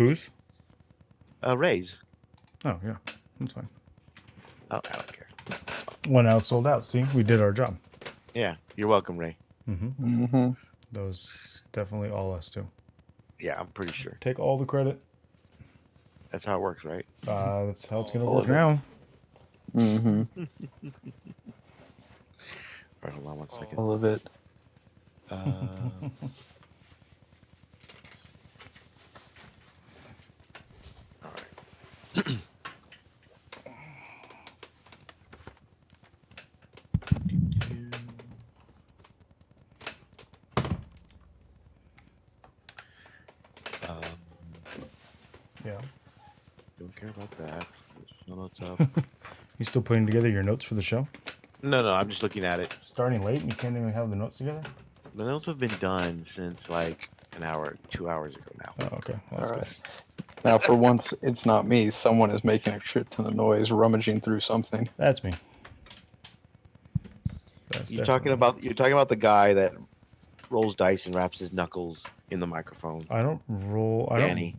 Whose? Ray's. Oh, yeah. That's fine. Oh, I don't care. One out, sold out. See, we did our job. Yeah, you're welcome, Ray. That was definitely all us, too. Yeah, I'm pretty sure. Take all the credit. That's how it works, right? That's how it's going to work now. All right, hold on 1 second. All of it. All right. Yeah. Don't care about that. No notes up. You still putting together your notes for the show? No, I'm just looking at it. Starting late and you can't even have the notes together? The notes have been done since like an hour, 2 hours ago now. Oh, okay. Well, that's All good. right. Now, for once, it's not me. Someone is making a shit ton of noise, rummaging through something. That's me. That's You're talking about the guy that rolls dice and wraps his knuckles in the microphone. I don't roll. Danny.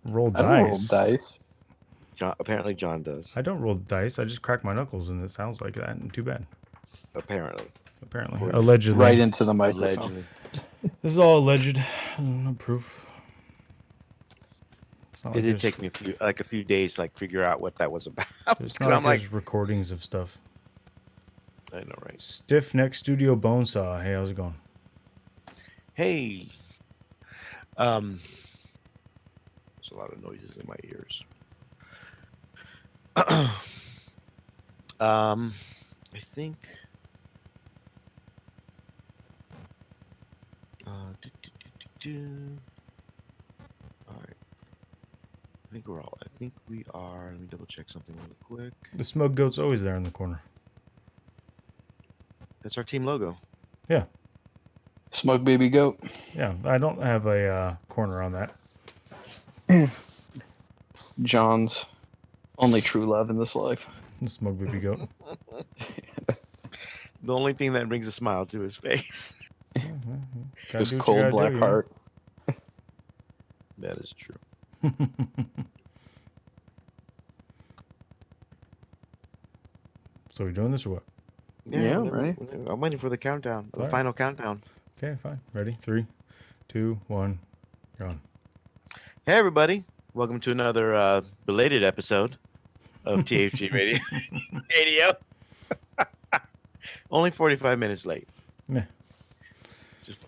I don't roll I don't roll dice. dice. Apparently John does. I don't roll dice. I just crack my knuckles, and it sounds like that. And too bad. Apparently. Allegedly. Right into the microphone. Allegedly. This is all alleged. No proof. It's not It like did there's- take me a few days to like figure out what that was about. It's 'Cause not I'm like there's recordings of stuff. I know, right? Stiff Neck Studio Bone Saw. Hey, how's it going? Hey. There's a lot of noises in my ears. I think. All right. I think we are. Let me double check something really quick. The Smug Goat's always there in the corner. That's our team logo. Yeah. Smug baby goat. Yeah. I don't have a corner on that. John's only true love in this life. The Smug Baby Goat. The only thing that brings a smile to his face. Gotta His do what you cold gotta black do, you know? heart. That is true. So we doing this or what? Yeah, whatever. right. I'm waiting for the countdown. The All right. final countdown. Okay, fine. Ready? 3, 2, 1, you're on. Hey, everybody. Welcome to another belated episode of TFG Radio. Only 45 minutes late. Meh.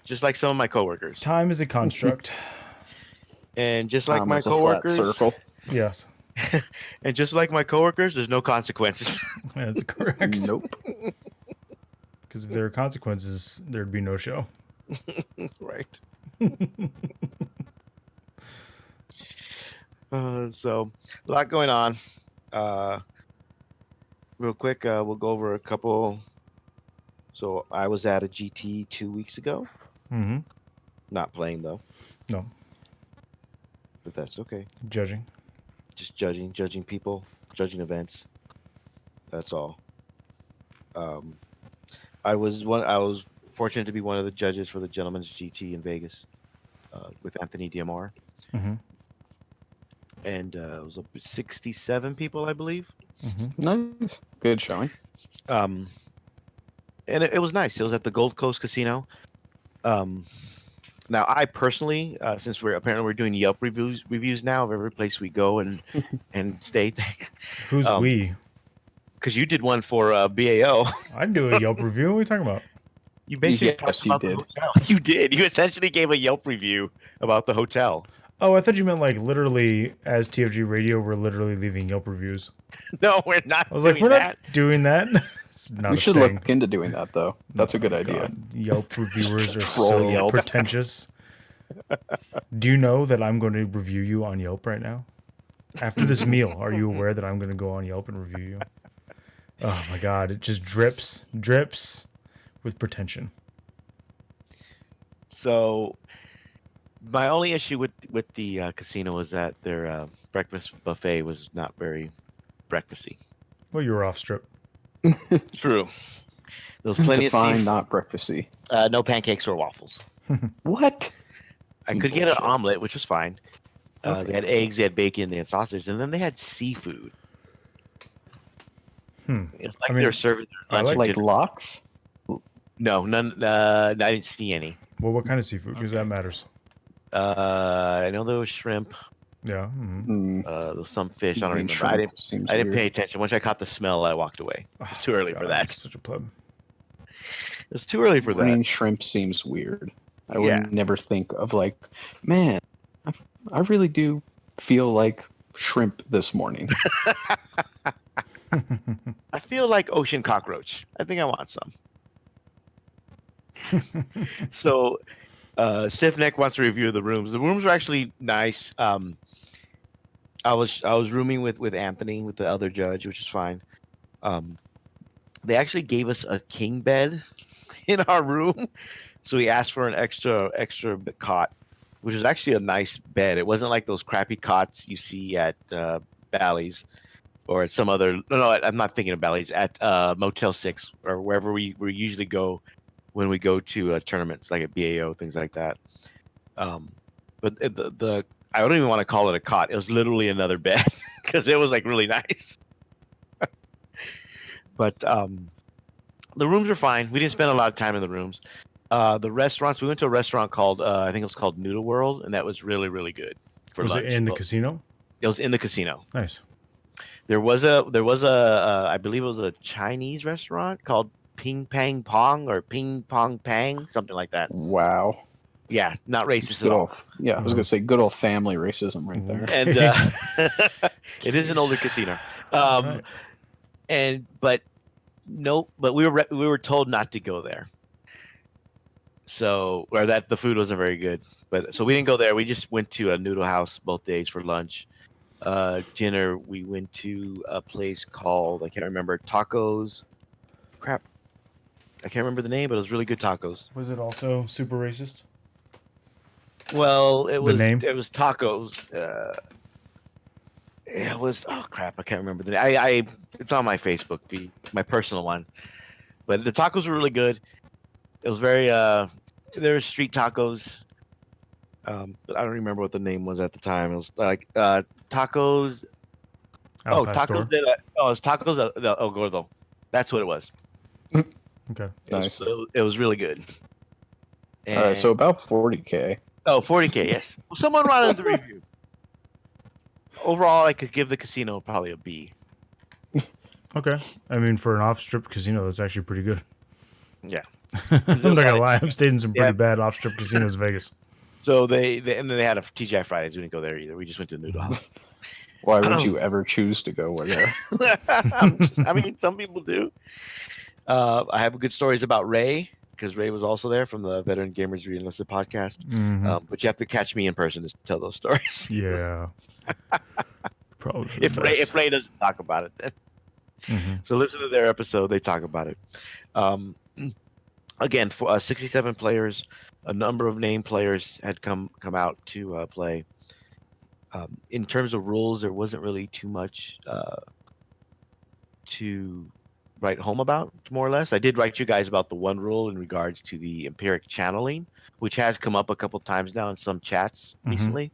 Just like some of my coworkers. Time is a construct. And just like Time my is a flat coworkers, circle. Yes. and just like my coworkers, there's no consequences. That's correct. Nope. Because if there were consequences, there'd be no show. Right. So, a lot going on. Real quick, we'll go over a couple. So, I was at a GT 2 weeks ago. Mm-hmm. Not playing, though. No. But that's okay. Judging. Just judging people, judging events. That's all. I was fortunate to be one of the judges for the Gentleman's GT in Vegas with Anthony Diamar. Mm-hmm. And it was 67 people, I believe. Mm-hmm. Nice. Good showing. And it was nice. It was at the Gold Coast Casino. Now, I personally, since we're doing Yelp reviews now of every place we go and stay. Who's we? Because you did one for BAO. I'd do a Yelp review. What are you talking about? You basically Yes, talked you about the did. hotel. You did. You essentially gave a Yelp review about the hotel. Oh, I thought you meant like literally as TFG Radio, we're literally leaving Yelp reviews. No, we're not. I was doing like, we're that. not doing that. It's not We a should thing. look into doing that, though. That's a good idea. God, Yelp reviewers are Troll so Yelp. pretentious. Do you know that I'm going to review you on Yelp right now? After this meal, are you aware that I'm going to go on Yelp and review you? Oh my God, it just drips with pretension. So, my only issue with the casino was that their breakfast buffet was not very breakfasty. Well, you were off strip. True. There was plenty Define of seafood. not breakfasty. No pancakes or waffles. What? I could get an omelet, which was fine. They had eggs, they had bacon, they had sausage, and then they had seafood. It's like I mean, they were serving their lunch and Like dinner. lox? No, none. I didn't see any. Well, what kind of seafood? Because that matters. I know there was shrimp. Yeah. There was some fish. I don't Green remember. shrimp seems I didn't weird. pay attention. Once I caught the smell, I walked away. It's too early for God, that. Such a pleb. It's too early for Green that. shrimp seems weird. I Yeah. would never think of like, man, I really do feel like shrimp this morning. I feel like ocean cockroach. I think I want some. So, Stiff Neck wants to review the rooms. The rooms are actually nice. I was rooming with Anthony, with the other judge, which is fine. They actually gave us a king bed in our room, so we asked for an extra cot, which was actually a nice bed. It wasn't like those crappy cots you see at Bally's or at some other. No, I'm not thinking of Bally's. At Motel 6 or wherever we usually go when we go to tournaments, like at BAO, things like that. But the I don't even want to call it a cot. It was literally another bed because it was like really nice. But the rooms are fine. We didn't spend a lot of time in the rooms. The restaurants, we went to a restaurant called I think it was called Noodle World, and that was really, really good for Was lunch. it in the casino? It was in the casino. Nice. There was a I believe it was a Chinese restaurant called Ping Pang Pong or Ping Pong Pang, something like that. Wow. Yeah, not racist Good at all. old, yeah, I was gonna say good old family racism right there. And it is an older casino. Right. But we were told not to go there. So, or that the food wasn't very good. But so we didn't go there. We just went to a noodle house both days for lunch. Dinner, we went to a place called, I can't remember, Tacos. Crap. I can't remember the name, but it was really good tacos. Was it also super racist? Well, it was name? it was tacos. It was, oh crap, I can't remember the name. I it's on my Facebook feed, my personal one. But the tacos were really good. It was very there were street tacos. But I don't remember what the name was at the time. It was like tacos. Al Pastor? Tacos it's tacos de El Gordo. That's what it was. Okay. Nice. It was really good. All right, so about 40K. Oh, 40K, yes. Well, someone wanted the review. Overall, I could give the casino probably a B. Okay. I mean, for an off-strip casino, that's actually pretty good. Yeah. I'm not gonna lie. I've stayed in some pretty Yeah. bad off-strip casinos in Vegas. So they and then they had a TGI Fridays. We didn't go there either. We just went to Noodle House. Why would you ever choose to go there? I mean, some people do. I have good stories about Ray because Ray was also there from the Veteran Gamers Reenlisted podcast. Mhm. But you have to catch me in person to tell those stories. Yeah. Probably. for the If best. Ray doesn't talk about it, then. Mhm. So listen to their episode. They talk about it. Again, for 67 players, a number of named players had come out to play. In terms of rules, there wasn't really too much to write home about, more or less. I did write you guys about the one rule in regards to the empiric channeling, which has come up a couple times now in some chats recently.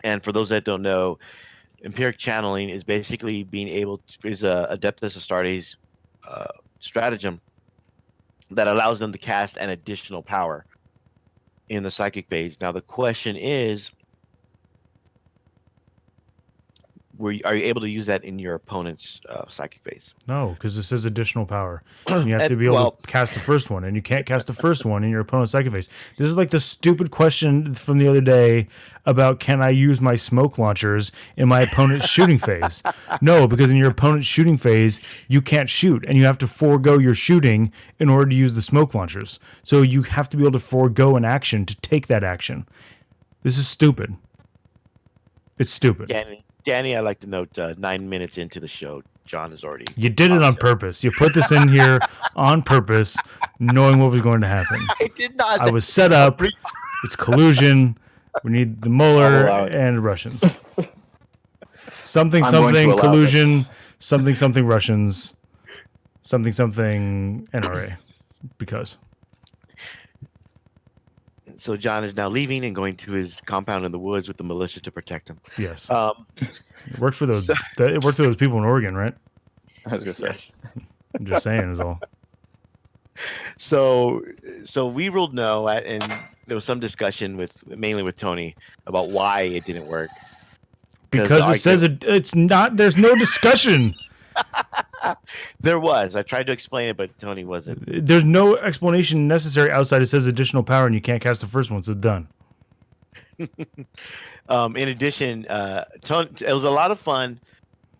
And for those that don't know, empiric channeling is basically being able to, is a Adeptus Astartes stratagem that allows them to cast an additional power in the psychic phase. Now the question is, are you able to use that in your opponent's psychic phase? No, because it says additional power. And you have to And- be able well- to cast the first one, and you can't cast the first one in your opponent's second phase. This is like the stupid question from the other day about can I use my smoke launchers in my opponent's shooting phase? No, because in your opponent's shooting phase, you can't shoot, and you have to forego your shooting in order to use the smoke launchers. So you have to be able to forego an action to take that action. This is stupid. It's stupid. Danny, I'd like to note 9 minutes into the show, John is already. You did it on purpose. You put this in here on purpose, knowing what was going to happen. I did not. I was set up. It's collusion. We need the Mueller I'll allow it. and Russians. Something, I'm going to something, allow collusion, something, something, Russians, something, something, NRA. Because. So John is now leaving and going to his compound in the woods with the militia to protect him. Yes. Um, It worked for those. It worked for those people in Oregon, right? I was gonna say. yes. I'm just saying is all. So we ruled no, and there was some discussion mainly with Tony about why it didn't work. Because it says it's not. There's no discussion. There was. I tried to explain it, but Tony wasn't. There's no explanation necessary outside. It says additional power, and you can't cast the first one, so done. In addition, Tony, it was a lot of fun.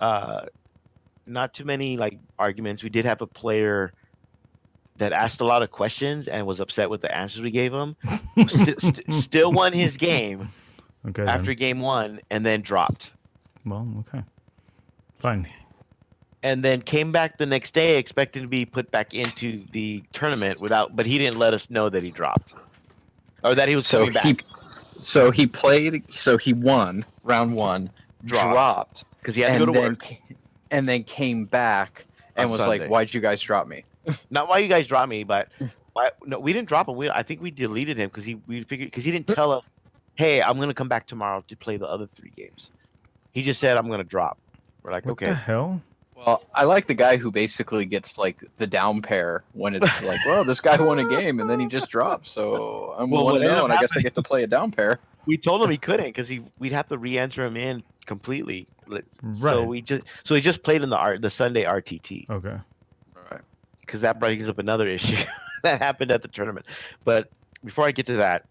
Not too many like arguments. We did have a player that asked a lot of questions and was upset with the answers we gave him. Still won his game after game one, and then dropped. Well, okay, fine. And then came back the next day expecting to be put back into the tournament but he didn't let us know that he dropped or that he was coming back. So he played. So he won round one, dropped because he had to go to work, and then came back and was Sunday. like, "Why'd you guys drop me?" Not why you guys dropped me, but why? No, we didn't drop him. I think we deleted him because he didn't tell us, "Hey, I'm gonna come back tomorrow to play the other 3 games." He just said, "I'm gonna drop." We're like, What "Okay." the hell? Well, I like the guy who basically gets like the down pair when it's like, well, this guy won a game and then he just dropped, so I'm Well, what 1-0, and I guess I happening- get to play a down pair. We told him he couldn't because we'd have to re-enter him in completely. So Right. he just played in the Sunday RTT Okay. Right. because that brings up another issue that happened at the tournament. But before I get to that,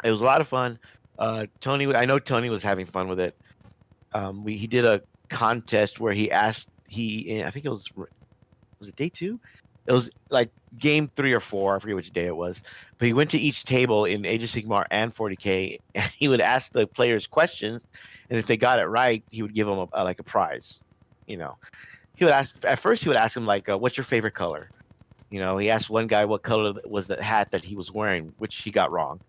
it was a lot of fun. Tony, I know Tony was having fun with it. He did a contest where he asked I think it was it day 2? It was like game 3 or 4. I forget which day it was. But he went to each table in Age of Sigmar and 40K, and he would ask the players questions, and if they got it right, he would give them a prize. You know, he would ask at first. He would ask him like, "What's your favorite color?" You know, he asked one guy what color was the hat that he was wearing, which he got wrong.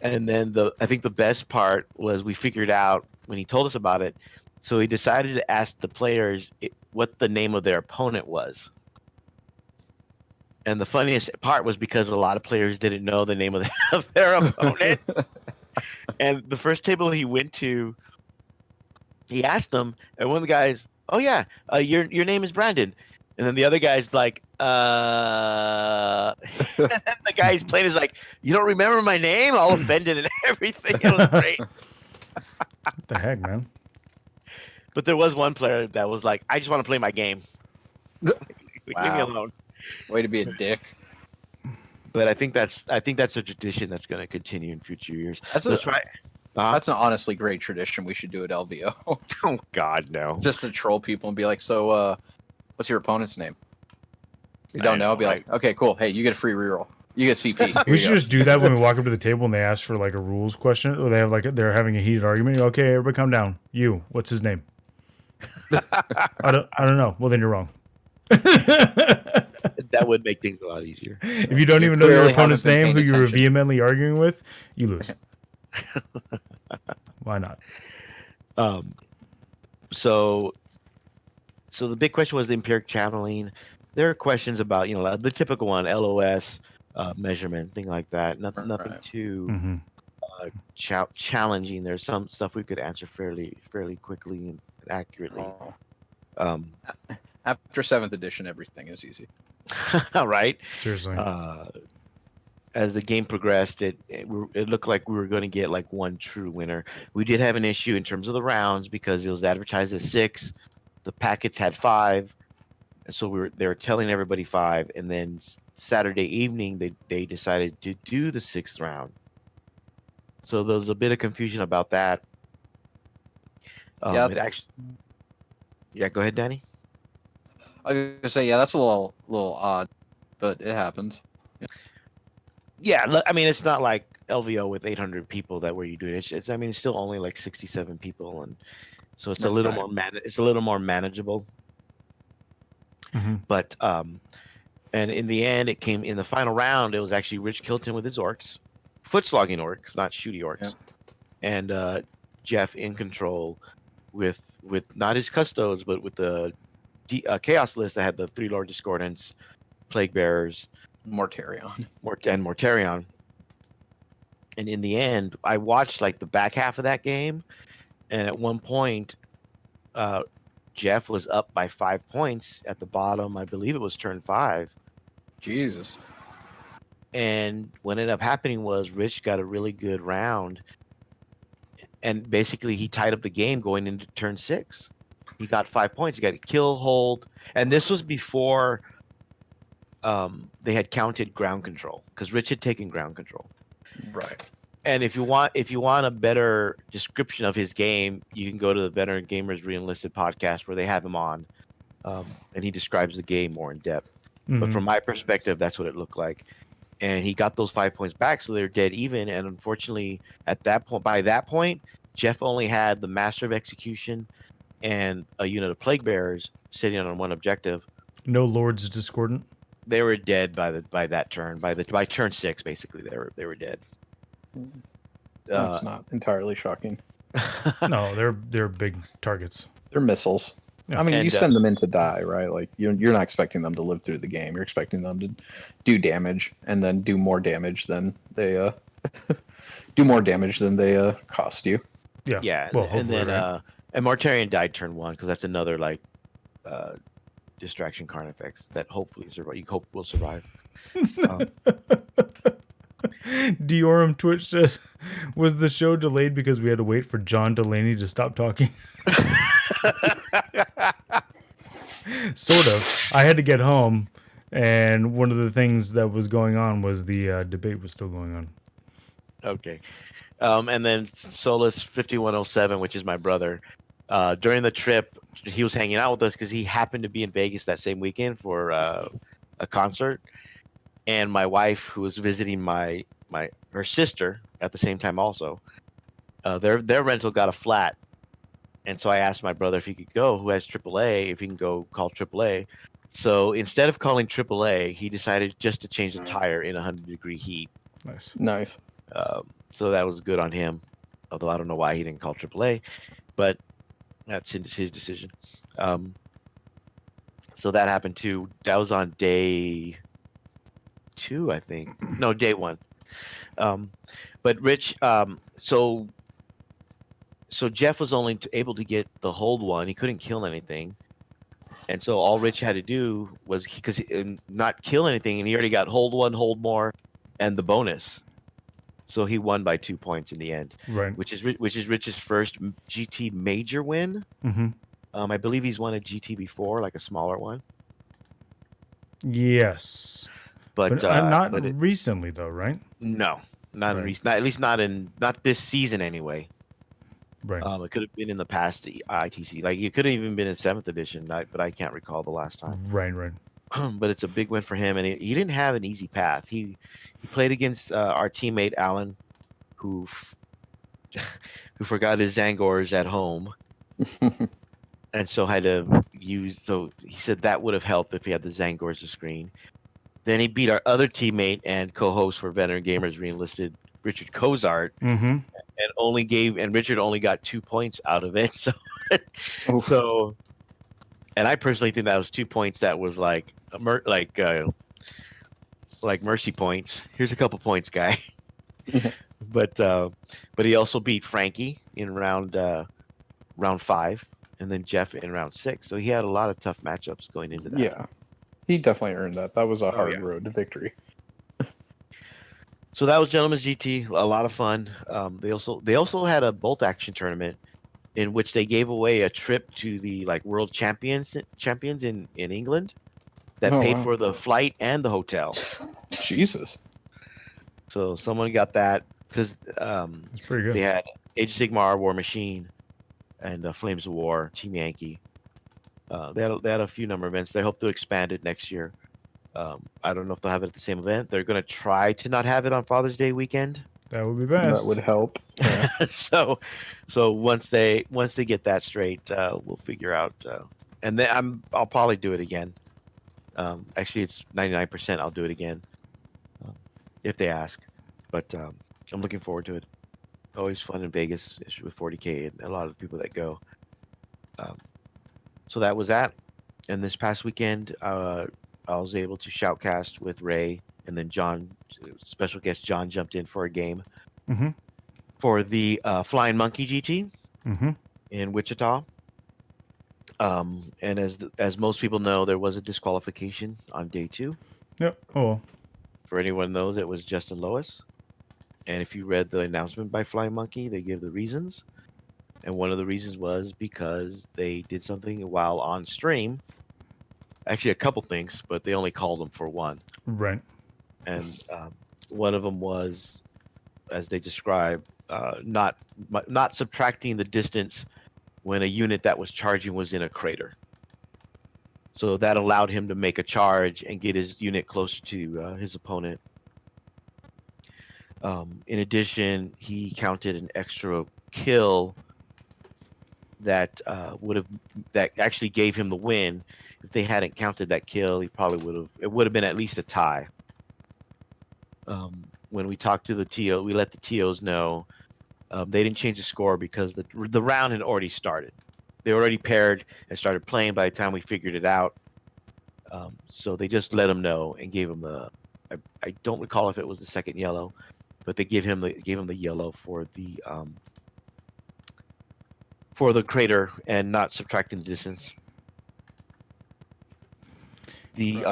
And then I think the best part was we figured out when he told us about it. So he decided to ask the players what the name of their opponent was. And the funniest part was because a lot of players didn't know the name of their opponent. And the first table he went to, he asked them, and one of the guys, "Oh yeah, your name is Brandon." And then the other guy's like, and then the guy he's playing is like, "You don't remember my name?" All offended and everything. It was great. What the heck, man? But there was one player that was like, "I just want to play my game. Leave me Wow. alone." Way to be a dick. But I think that's a tradition that's going to continue in future years. That's That's right. That's an honestly great tradition. We should do at LVO. Oh God, no. Just to troll people and be like, "So, what's your opponent's name?" You don't know? Be like, "Okay, cool. Hey, you get a free reroll. You get CP." Here We you should go." just do that when we walk up to the table and they ask for like a rules question, or they have they're having a heated argument. Okay, everybody, calm down. You, what's his name? I don't know. Well, then you're wrong. That would make things a lot easier. If you don't You even know your clearly opponent's haven't been name, who paying you were attention. vehemently arguing with, you lose. Why not? So the big question was the empiric channeling. There are questions about, the typical one, LOS, measurement, thing like that. Nothing Right. too Hmm. challenging. There's some stuff we could answer fairly quickly and accurately. Oh. After 7th edition, everything is easy. Right. Seriously. As the game progressed, it looked like we were going to get like one true winner. We did have an issue in terms of the rounds because it was advertised as 6. The packets had 5, and so they were telling everybody 5. And then Saturday evening, they decided to do the 6th round. So there was a bit of confusion about that. Yeah, It actually. Yeah, go ahead, Danny. I was gonna say, yeah, that's a little odd, but it happens. Yeah, I mean, it's not like LVO with 800 people that were you doing it. It's still only like 67 people, and so it's a little more manageable. Hmm. But and in the end, it came in the final round. It was actually Rich Kilton with his orcs, foot slogging orcs, not shooty orcs, and Jeff in control with not his custodes, but with the chaos list that had the 3 Lord Discordants, Plague Bearers, Mortarion. Mortarion. And in the end, I watched like the back half of that game, and at one point, Jeff was up by 5 points at the bottom. I believe it was turn 5. Jesus. And what ended up happening was Rich got a really good round, and basically he tied up the game going into turn 6. He got 5 points. He got a kill, hold, and this was before they had counted ground control, because Rich had taken ground control. Right. And if you want a better description of his game, you can go to the Veteran Gamers Reenlisted podcast where they have him on, and he describes the game more in depth. But from my perspective, that's what it looked like. And he got those 5 points back, so they're dead even. And unfortunately, by that point, Jeff only had the Master of Execution and a unit of Plague Bearers sitting on one objective. No Lords Discordant. They were dead by that turn. By turn 6, basically, they were dead. That's not entirely shocking. No, they're big targets. They're missiles. Yeah. I mean, And, you send them in to die, right? Like you're not expecting them to live through the game. You're expecting them to do damage and then do more damage than they cost you. Yeah. Yeah, Well, and then right? and Mortarion died turn 1, because that's another like distraction Carnifex that hopefully you hope will survive. Diorum Twitch says, was the show delayed because we had to wait for John Delaney to stop talking? Sort of. I had to get home, and one of the things that was going on was the debate was still going on. Okay. And then Solus 5107, which is my brother, during the trip, he was hanging out with us because he happened to be in Vegas that same weekend for a concert. And my wife, who was visiting her sister at the same time also, their rental got a flat. And so I asked my brother if he could go, who has AAA, if he can go call AAA. So instead of calling AAA, he decided just to change the tire in 100-degree heat. Nice. So that was good on him, although I don't know why he didn't call AAA, but that's his decision. So that happened too. That was on day 2, I think. No, day 1. But Rich, so Jeff was only able to get the hold 1. He couldn't kill anything. And so all Rich had to do was not kill anything, and he already got hold 1, hold more, and the bonus. So he won by 2 points in the end, Right. which is Rich's first GT major win. Mm-hmm. I believe he's won a GT before, like a smaller one. Yes. But not recently, though, right? No, not in recent. At least not this season anyway. Right. It could have been in the past ITC. Like it could have even been in 7th edition, but I can't recall the last time. Right. But it's a big win for him, and he didn't have an easy path. He played against our teammate Alan, who forgot his Zangors at home, and so had to use. So he said that would have helped if he had the Zangors to screen. Then he beat our other teammate and co-host for Veteran Gamers Reenlisted, Richard Cozart, Mm-hmm. and Richard only got 2 points out of it. So, and I personally think that was 2 points that was like mercy points. Here's a couple points, guy. But he also beat Frankie in round 5, and then Jeff in round 6. So he had a lot of tough matchups going into that. Yeah, he definitely earned that. That was a hard road to victory. So that was Gentleman's GT, a lot of fun. They also had a bolt action tournament in which they gave away a trip to the world champions in England that paid for the flight and the hotel. Jesus. So someone got that because It's pretty good. they had Age of Sigmar, War Machine, and Flames of War, Team Yankee. They had a few number of events. They hope to expand it next year. I don't know if they'll have it at the same event. They're going to try to not have it on Father's Day weekend. That would be best. That would help. Yeah. so once they get that straight, we'll figure out. And then I'll probably do it again. Actually, it's 99%. I'll do it again if they ask. But I'm looking forward to it. Always fun in Vegas with 40K and a lot of the people that go. So that was that. And this past weekend, I was able to shoutcast with Ray and then special guest John jumped in for a game Mm-hmm. for the Flying Monkey GT Mm-hmm. in Wichita. And as most people know, there was a disqualification on day 2. Yep. Oh, well. For anyone who knows, it was Justin Lois. And if you read the announcement by Flying Monkey, they give the reasons. And one of the reasons was because they did something while on stream. Actually, a couple things, but they only called them for one. Right. And one of them was, as they describe, not subtracting the distance when a unit that was charging was in a crater. So that allowed him to make a charge and get his unit closer to his opponent. In addition, he counted an extra kill that actually gave him the win. If they hadn't counted that kill, it would have been at least a tie. When we talked to the TO, we let the TOs know they didn't change the score because the round had already started. They already paired and started playing by the time we figured it out. So they just let him know and gave him I don't recall if it was the second yellow, but they gave him the yellow for the crater and not subtracting the distance. The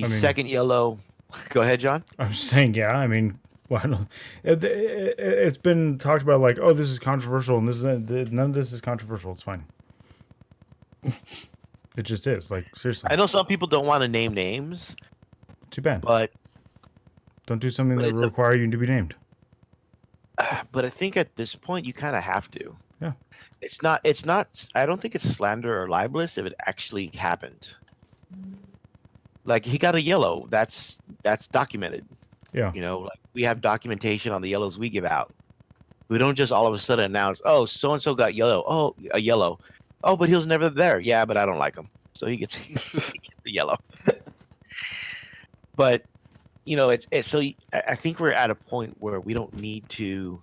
second yellow. Go ahead, John. I'm saying, yeah. I mean, well, it's been talked about like, oh, this is controversial, and none of this is controversial. It's fine. It just is. Like, seriously. I know some people don't want to name names. Too bad. But don't do something that will require you to be named. But I think at this point you kind of have to. Yeah. It's not. I don't think it's slander or libelous if it actually happened. Like, he got a yellow. That's documented. Yeah. You know, like, we have documentation on the yellows we give out. We don't just all of a sudden announce, oh, so and so got yellow. Oh, a yellow. Oh, but he was never there. Yeah, but I don't like him, so he gets the yellow. But you know, so I think we're at a point where we don't need to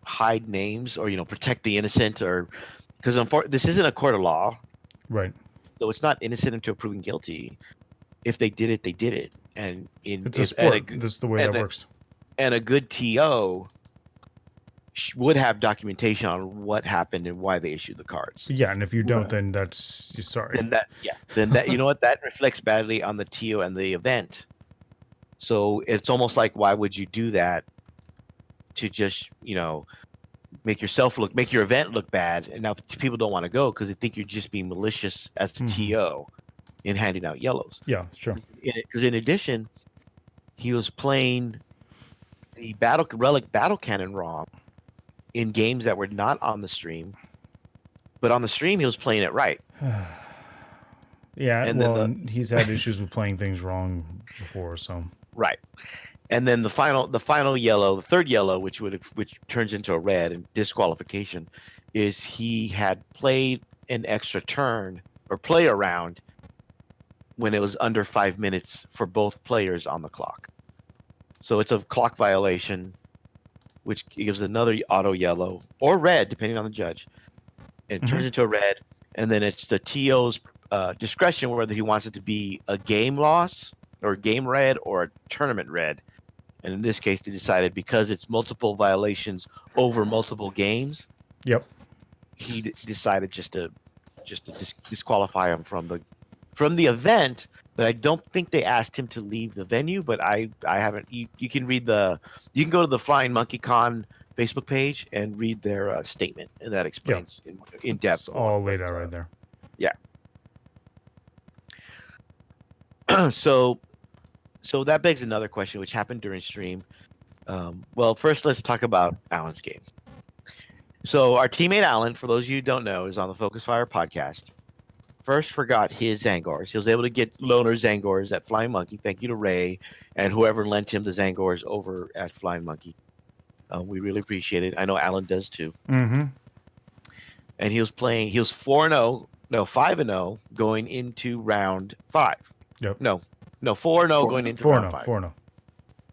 hide names or protect the innocent, or because this isn't a court of law. Right. So it's not innocent until proven guilty. If they did it, they did it. And it's a sport. That's the way that works. And a good TO would have documentation on what happened and why they issued the cards. Yeah, and if you don't, then you're sorry. Then that you know what, that reflects badly on the TO and the event. So it's almost like, why would you do that to just make your event look bad, and now people don't want to go because they think you're just being malicious as the TO in handing out yellows. Yeah, sure. Because in addition, he was playing the relic battle cannon ROM in games that were not on the stream, but on the stream he was playing it right. Yeah, and he's had issues with playing things wrong before, so right. And then the final yellow, the third yellow, which turns into a red and disqualification, is he had played an extra turn or play around when it was under 5 minutes for both players on the clock. So it's a clock violation, which gives another auto yellow or red, depending on the judge. It turns into a red, and then it's the TO's discretion whether he wants it to be a game loss or a game red or a tournament red. And in this case, they decided because it's multiple violations over multiple games. Yep. He decided just to disqualify him from the event. But I don't think they asked him to leave the venue. But I haven't. You can go to the Flying Monkey Con Facebook page and read their statement, and that explains in depth. It's all laid out right there. Yeah. So that begs another question, which happened during stream. Well, first let's talk about Alan's game. So our teammate Alan, for those of you who don't know, is on the Focus Fire podcast. First forgot his Zangors. He was able to get loaner Zangors at Flying Monkey. Thank you to Ray and whoever lent him the Zangors over at Flying Monkey. We really appreciate it. I know Alan does too. Mm-hmm. And he was 5-0 going into round 5. Yep. No, 4-0 going into round 5. 4-0.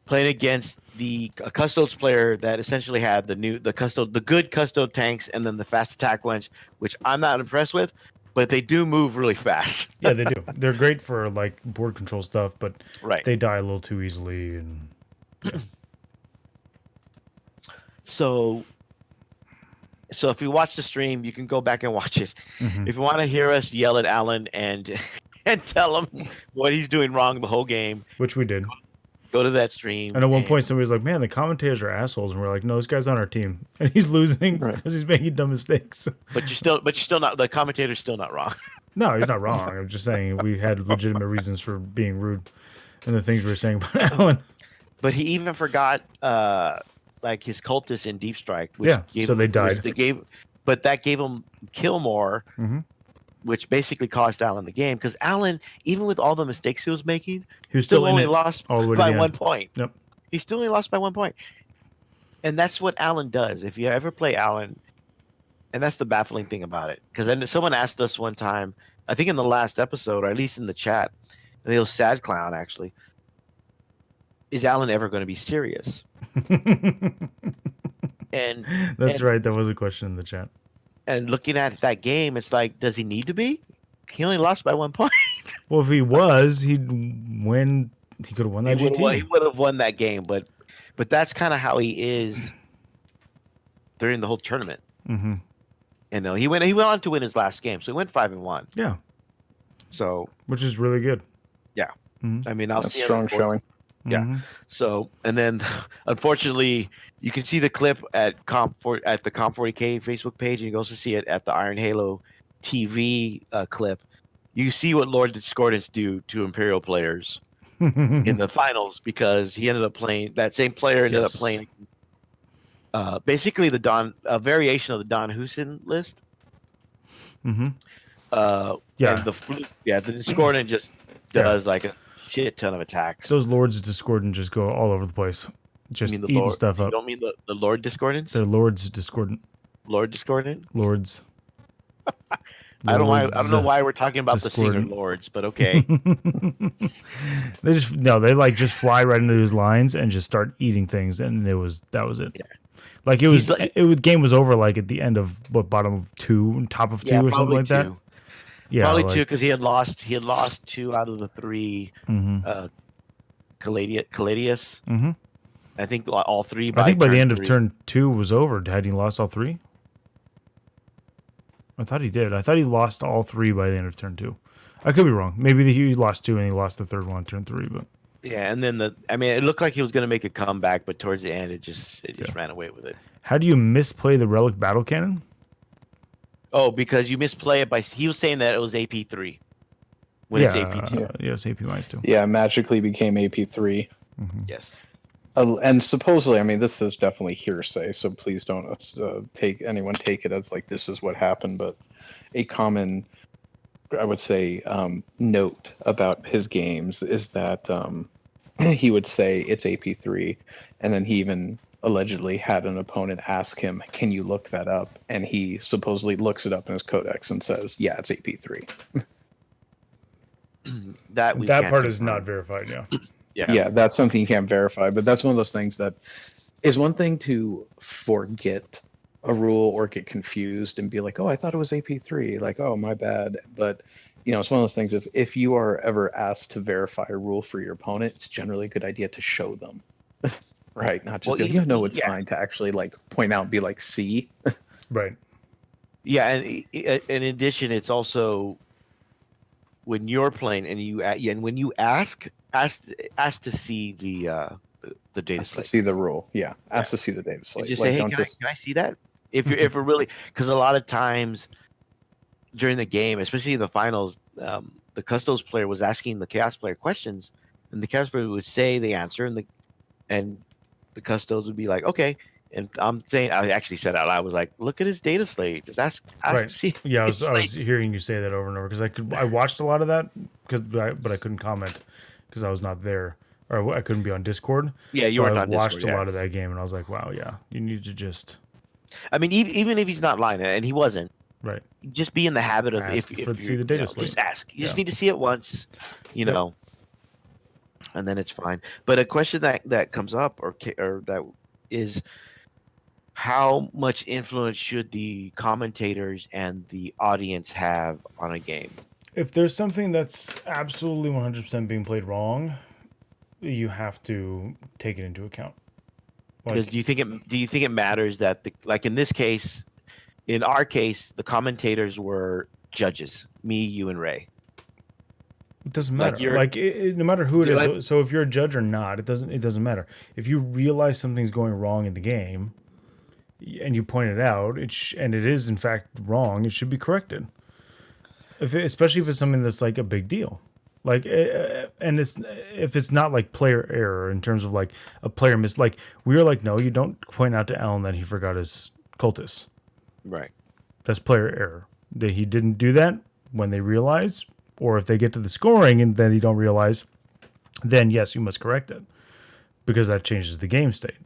Playing against a Custodes player that essentially had the good Custode tanks and then the fast attack ones, which I'm not impressed with. but they do move really fast. Yeah, they do. They're great for like board control stuff, but Right. they die a little too easily. And yeah. So if you watch the stream, you can go back and watch it. Mhm. If you want to hear us yell at Alan and tell him what he's doing wrong the whole game, Which we did. go to that stream. And at one point, somebody was like, "Man, the commentators are assholes," and we're like, "No, this guy's on our team, and he's losing because he's making dumb mistakes." But you're still not. The commentator's still not wrong. No, he's not wrong. I'm just saying we had legitimate reasons for being rude, and the things we were saying about Alan. But he even forgot, like his cultists in Deep Strike. Which Yeah, so they died. But that gave him kill more, which basically cost Alan the game. Because Alan, even with all the mistakes he was making, He was still in only it lost all the way to by the 1 end. point. Yep. He still only lost by 1 point. And that's what Alan does. If you ever play Alan, and that's the baffling thing about it. Because then someone asked us one time, I think in the last episode, or at least in the chat, and it was Sad Clown actually, is Alan ever going to be serious? And That's right. That was a question in the chat. And looking at that game, it's like, does he need to be? He only lost by 1 point. Well, if he was, he'd win. He could have won that GT. He would have won that game, but that's kind of how he is during the whole tournament. Mm-hmm. You know, he went on to win his last game, so he went 5-1. Yeah. So, which is really good. Yeah. Mm-hmm. I mean, I'll That's see strong showing. Yeah. Mm-hmm. So, and then unfortunately, you can see the clip at the Comp40K Facebook page, and you can also see it at the Iron Halo TV clip. You see what Lord Discordance do to Imperial players in the finals, because he ended up playing, that same player ended up playing basically the a variation of the Don Husin list. Mm-hmm. And the Discordant just does like a shit ton of attacks. Those Lords Discordant just go all over the place, just eating stuff up. You don't mean the Lord Discordants? They're Lords Discordant. Lord Discordant? Lords. I don't know why we're talking about Discordant. the singer Lords, but okay. They just fly right into his lines and just start eating things, and that was it. Yeah. Like game was over like at the end of bottom of 2, top of 2 or something like that. Yeah, probably 2, because he had lost 2 out of the 3. Caladius. Mm-hmm. I think all 3. I think by the end of turn 2 was over. Had he lost all 3? I thought he did. I thought he lost all 3 by the end of turn 2. I could be wrong. Maybe he lost 2 and he lost the third one on turn 3. But yeah, and then it looked like he was going to make a comeback, but towards the end, it just ran away with it. How do you misplay the Relic Battle Cannon? Oh, because you misplay it by. He was saying that it was AP3 when it's AP2. Yeah, it's AP -2. Yeah, magically became AP3. Mm-hmm. Yes. And supposedly, I mean, this is definitely hearsay, so please don't take it as like this is what happened. But a common, I would say, note about his games is that he would say it's AP3, and then he even allegedly had an opponent ask him, "Can you look that up?" And he supposedly looks it up in his codex and says, "Yeah, it's AP3." That part is not verified. Yeah. Yeah, that's something you can't verify, but that's one of those things that is one thing to forget a rule or get confused and be like, "Oh, I thought it was AP3," like, "Oh, my bad." But it's one of those things. If you are ever asked to verify a rule for your opponent, it's generally a good idea to show them, right? Not just it's fine to actually like point out and be like, "See." Right. Yeah, and in addition, it's also when you're playing and when you ask to see the data slate. To see the rule, ask to see the data slate. And just say, "Hey, can I see that?" If we're really, because a lot of times during the game, especially in the finals, the Custodes player was asking the Chaos player questions, and the Chaos player would say the answer, and the Custodes would be like, "Okay." And I actually said out loud, I was like, "Look at his data slate. Just ask right. to see." Yeah, I was hearing you say that over and over because I watched a lot of that but I couldn't comment because I was not there or I couldn't be on Discord. Yeah, you weren't on Discord. I watched a lot of that game and I was like, wow, yeah, you need to just. I mean, even if he's not lying, and he wasn't. Right. Just be in the habit of if you see the data slate. Just ask. You just need to see it once, know, and then it's fine. But a question that comes up or that is, how much influence should the commentators and the audience have on a game? If there's something that's absolutely 100% being played wrong, you have to take it into account. Because Like, do you think it matters that like in this case, in our case, the commentators were judges, me, you, and Ray. it doesn't Like matter. Like, no matter who it you're is. like- So if you're a judge or not, it doesn't matter. If you realize something's going wrong in the game, and you point it out, and it is in fact wrong, it should be corrected. Especially if it's something that's like a big deal, like and if it's not like player error in terms of like a player miss. Like we were like, no, you don't point out to Alan that he forgot his cultists. Right. That's player error. That he didn't do that when they realize, or if they get to the scoring and then they don't realize, then yes, you must correct it because that changes the game state.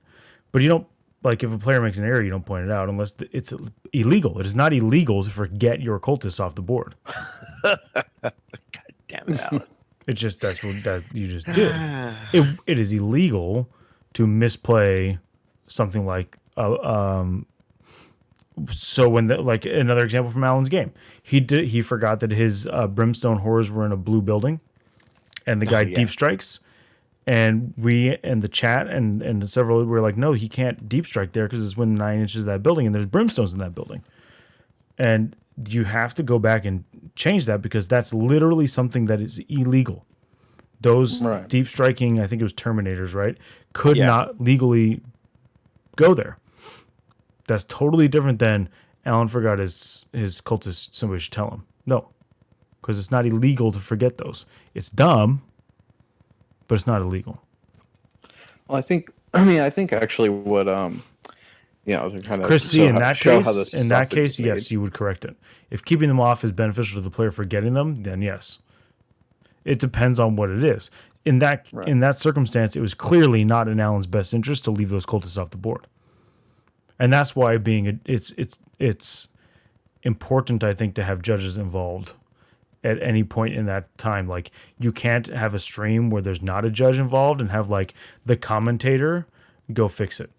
But you don't. Like, if a player makes an error, you don't point it out unless it's illegal. It is not illegal to forget your cultists off the board. God damn it, Alan. It's just that you just did. It is illegal to misplay something like so when like another example from Alan's game, he forgot that his brimstone horrors were in a blue building, and the guy deep strikes. And we and the chat and several were like, no, he can't deep strike there because it's within 9 inches of that building and there's brimstones in that building. And you have to go back and change that because that's literally something that is illegal. Those deep striking, I think it was Terminators, right? Could not legally go there. That's totally different than Alan forgot his cultists. Somebody should tell him. No, because it's not illegal to forget those. It's dumb. But it's not illegal. Well, I think actually what kind of Chris C, in that case, yes, you would correct it. If keeping them off is beneficial to the player forgetting them, then yes. It depends on what it is. In that circumstance, it was clearly not in Alan's best interest to leave those cultists off the board. And that's why it's important, I think, to have judges involved at any point in that time. Like, you can't have a stream where there's not a judge involved and have like the commentator go fix it.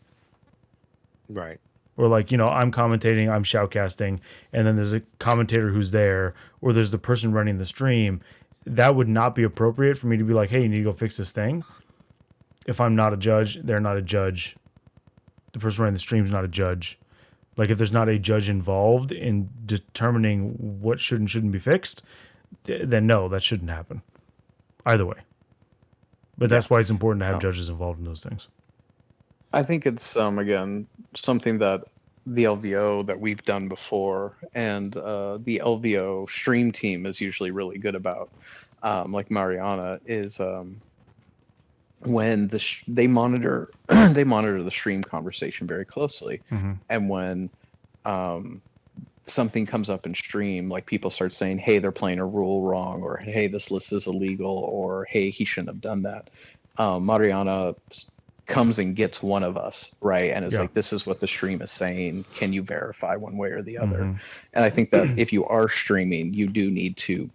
Right. Or like, I'm commentating, I'm shoutcasting, and then there's a commentator who's there, or there's the person running the stream. That would not be appropriate for me to be like, hey, you need to go fix this thing. If I'm not a judge, they're not a judge. The person running the stream's not a judge. Like, if there's not a judge involved in determining what should and shouldn't be fixed, then no, that shouldn't happen. Either way. But that's why it's important to have judges involved in those things. I think it's again something that the LVO that we've done before, and the LVO stream team is usually really good about. Like Mariana is when they monitor the stream conversation very closely, and when something comes up in stream, like people start saying, hey, they're playing a rule wrong, or hey, this list is illegal, or hey, he shouldn't have done that. Mariana comes and gets one of us, right? And it's like, this is what the stream is saying. Can you verify one way or the other? And I think that if you are streaming, you do need to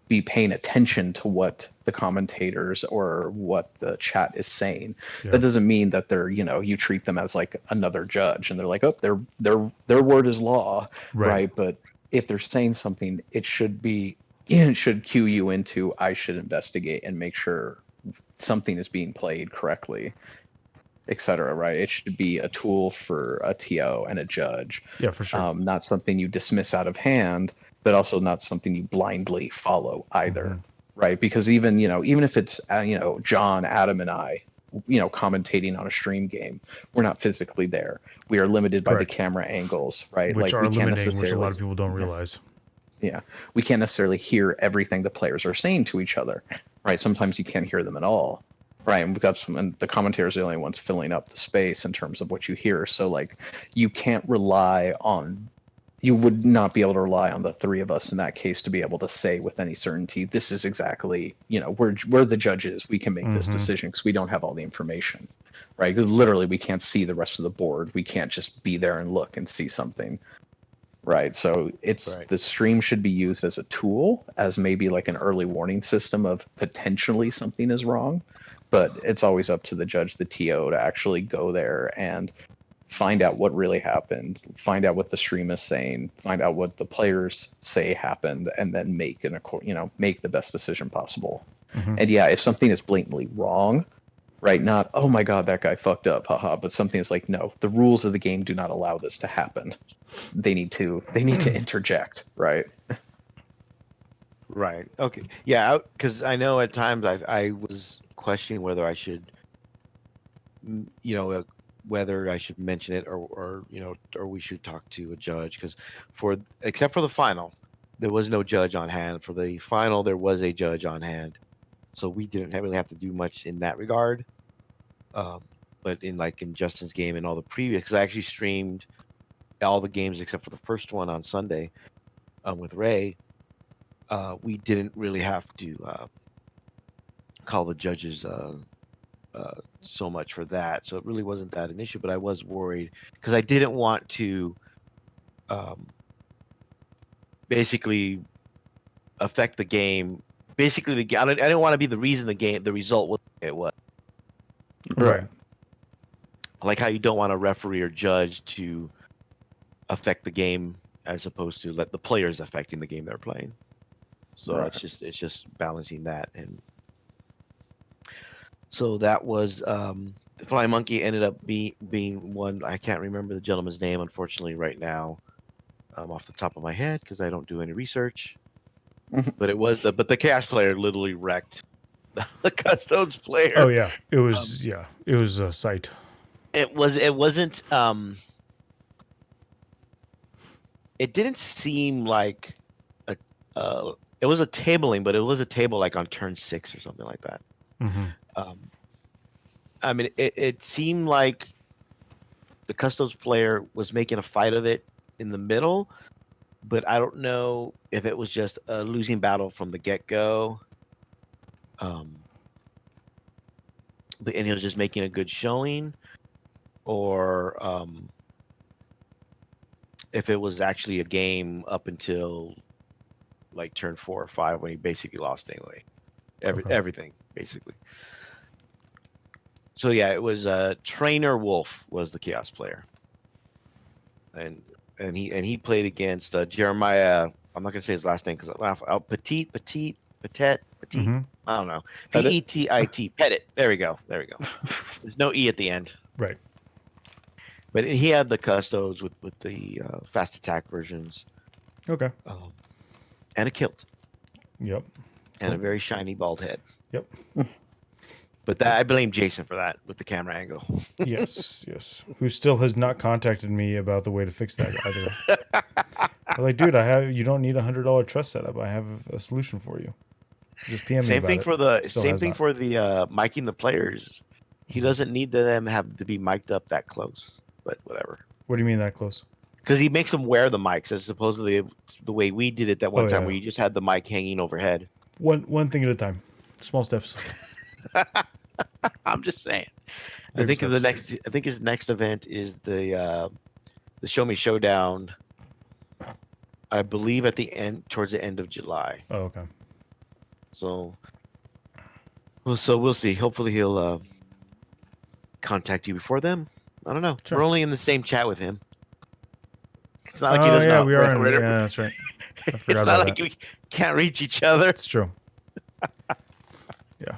be paying attention to what the commentators or what the chat is saying. That doesn't mean that they're, you treat them as like another judge and they're like, oh, their word is law, right? But if they're saying something, it should cue you into, I should investigate and make sure something is being played correctly, etc. Right? It should be a tool for a TO and a judge. Yeah, for sure. Not something you dismiss out of hand, but also not something you blindly follow either, right? Because even if it's John, Adam, and I, commentating on a stream game, we're not physically there. We are limited by the camera angles, right? Which are limiting, which a lot of people don't realize. Yeah, we can't necessarily hear everything the players are saying to each other, right? Sometimes you can't hear them at all, right? And the commentators are the only ones filling up the space in terms of what you hear. So like, you would not be able to rely on the three of us in that case to be able to say with any certainty, this is exactly, we're the judges. We can make this decision because we don't have all the information, right? Because literally we can't see the rest of the board. We can't just be there and look and see something, right? So the stream should be used as a tool, as maybe like an early warning system of potentially something is wrong, but it's always up to the judge, the TO, to actually go there and find out what really happened, find out what the stream is saying, find out what the players say happened, and then make make the best decision possible. Mm-hmm. And yeah, if something is blatantly wrong, right? Not, oh my God, that guy fucked up, haha. But something is like, no, the rules of the game do not allow this to happen. They need to interject, right? Right. Okay. Yeah. Because I know at times I was questioning whether I should, whether I should mention it or we should talk to a judge, because except for the final, there was no judge on hand. For the final, there was a judge on hand, so we didn't really have to do much in that regard. But in Justin's game and all the previous, because I actually streamed all the games except for the first one on Sunday with Ray, we didn't really have to call the judges so much for that. So it really wasn't that an issue, but I was worried because I didn't want to basically affect the game. Basically, I didn't want to be the reason the result was it was. Right. Like how you don't want a referee or judge to affect the game as opposed to let the players affecting the game they're playing. So Right. it's just balancing that. And so that was the Flying Monkey ended up being one. I can't remember the gentleman's name, unfortunately, right now, off the top of my head, because I don't do any research. But it was but the Chaos player literally wrecked the Custodes player. Oh yeah, it was it was a sight. It wasn't it didn't seem like it was a tabling, but it was a table like on turn 6 or something like that. Mm-hmm. I mean, it seemed like the Custodes player was making a fight of it in the middle, but I don't know if it was just a losing battle from the get-go. And he was just making a good showing, or if it was actually a game up until like turn 4 or 5 when he basically lost anyway. Everything basically. So yeah, it was Trainer Wolf was the Chaos player, and he played against Jeremiah. I'm not gonna say his last name because I laugh out. Petit. Mm-hmm. I don't know. Pettit? Petit. Pettit. There we go. There's no E at the end. Right. But he had the Custodes with the fast attack versions. Okay. And a kilt. Yep. And a very shiny bald head. Yep. But I blame Jason for that with the camera angle. Yes. Who still has not contacted me about the way to fix that either. I'm like, dude, you don't need $100 trust setup. I have a solution for you. Just PM me Same about thing it. for the Still same has thing not. for the miking the players. He doesn't need them have to be mic'd up that close, but whatever. What do you mean that close? Because he makes them wear the mics, as supposedly the way we did it that one time, yeah. where you just had the mic hanging overhead. One thing at a time. Small steps. I'm just saying. Baby I think his next event is the Show Me Showdown. I believe towards the end of July. Oh, okay. So we'll see. Hopefully he'll contact you before then. I don't know. Sure. We're only in the same chat with him. It's not like he doesn't know. We are. Yeah, that's right. I It's forgot not about like that. we can't reach each other. It's true. Yeah.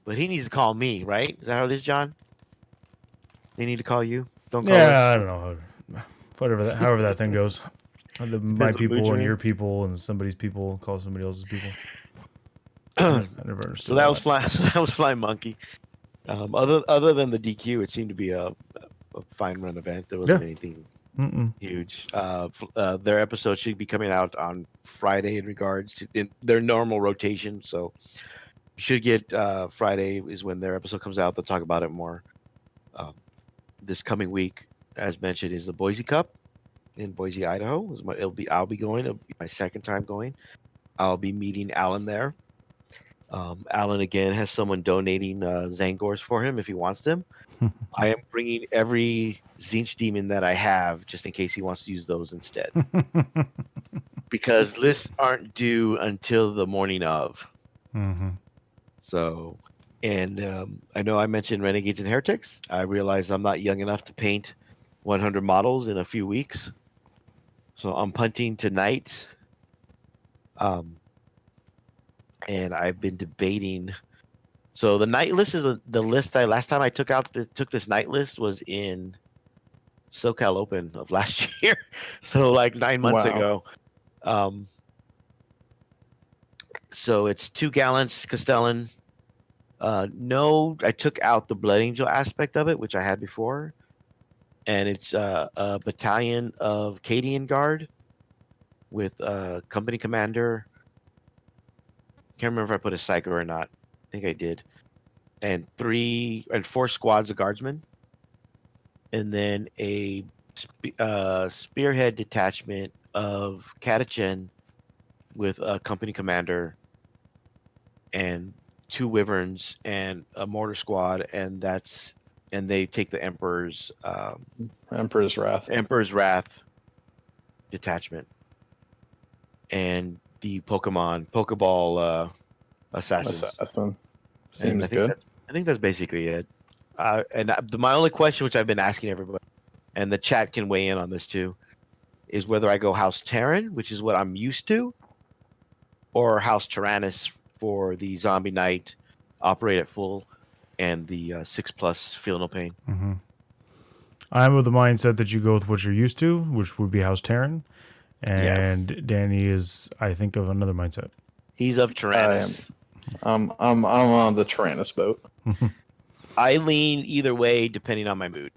But he needs to call me, right? Is that how it is, John? They need to call you. Don't call Yeah, us. I don't know. However that thing goes. My on people mood and you're your people and somebody's people call somebody else's people. I never understood. So that was fly. So that was Fly Monkey. Other than the DQ, it seemed to be a fine run event. There wasn't anything huge. Their episode should be coming out on Friday in regards to their normal rotation. So you should get Friday is when their episode comes out. They'll talk about it more. This coming week, as mentioned, is the Boise Cup in Boise, Idaho. I'll be going. It'll be my second time going. I'll be meeting Alan there. Alan again has someone donating Zangors for him if he wants them. I am bringing every Zinch demon that I have just in case he wants to use those instead. Because lists aren't due until the morning of. Mm-hmm. So And I know I mentioned Renegades and Heretics. I realized I'm not young enough to paint 100 models in a few weeks. So I'm punting tonight. And I've been debating. So the night list is the list last time I took this night list was in SoCal Open of last year. So like 9 months Wow. ago. So it's 2 gallons Castellan. No, I took out the Blood Angel aspect of it, which I had before. And it's a battalion of Cadian Guard with company commander. Can't remember if I put a psycho or not. I think I did. And 4 squads of guardsmen. And then a spearhead detachment of Catachan with a company commander and 2 wyverns and a mortar squad, and they take the Emperor's Wrath detachment and the Pokeball assassins. Seems I good. think that's basically it. My only question, which I've been asking everybody, and the chat can weigh in on this too, is whether I go House Terran, which is what I'm used to, or House Tyrannus for the Zombie Knight, operate at full, and the 6+ Feel No Pain. Mm-hmm. I'm of the mindset that you go with what you're used to, which would be House Terran, and Danny is, I think, of another mindset. He's of Tyrannus. I'm on the Tyrannus boat. I lean either way depending on my mood.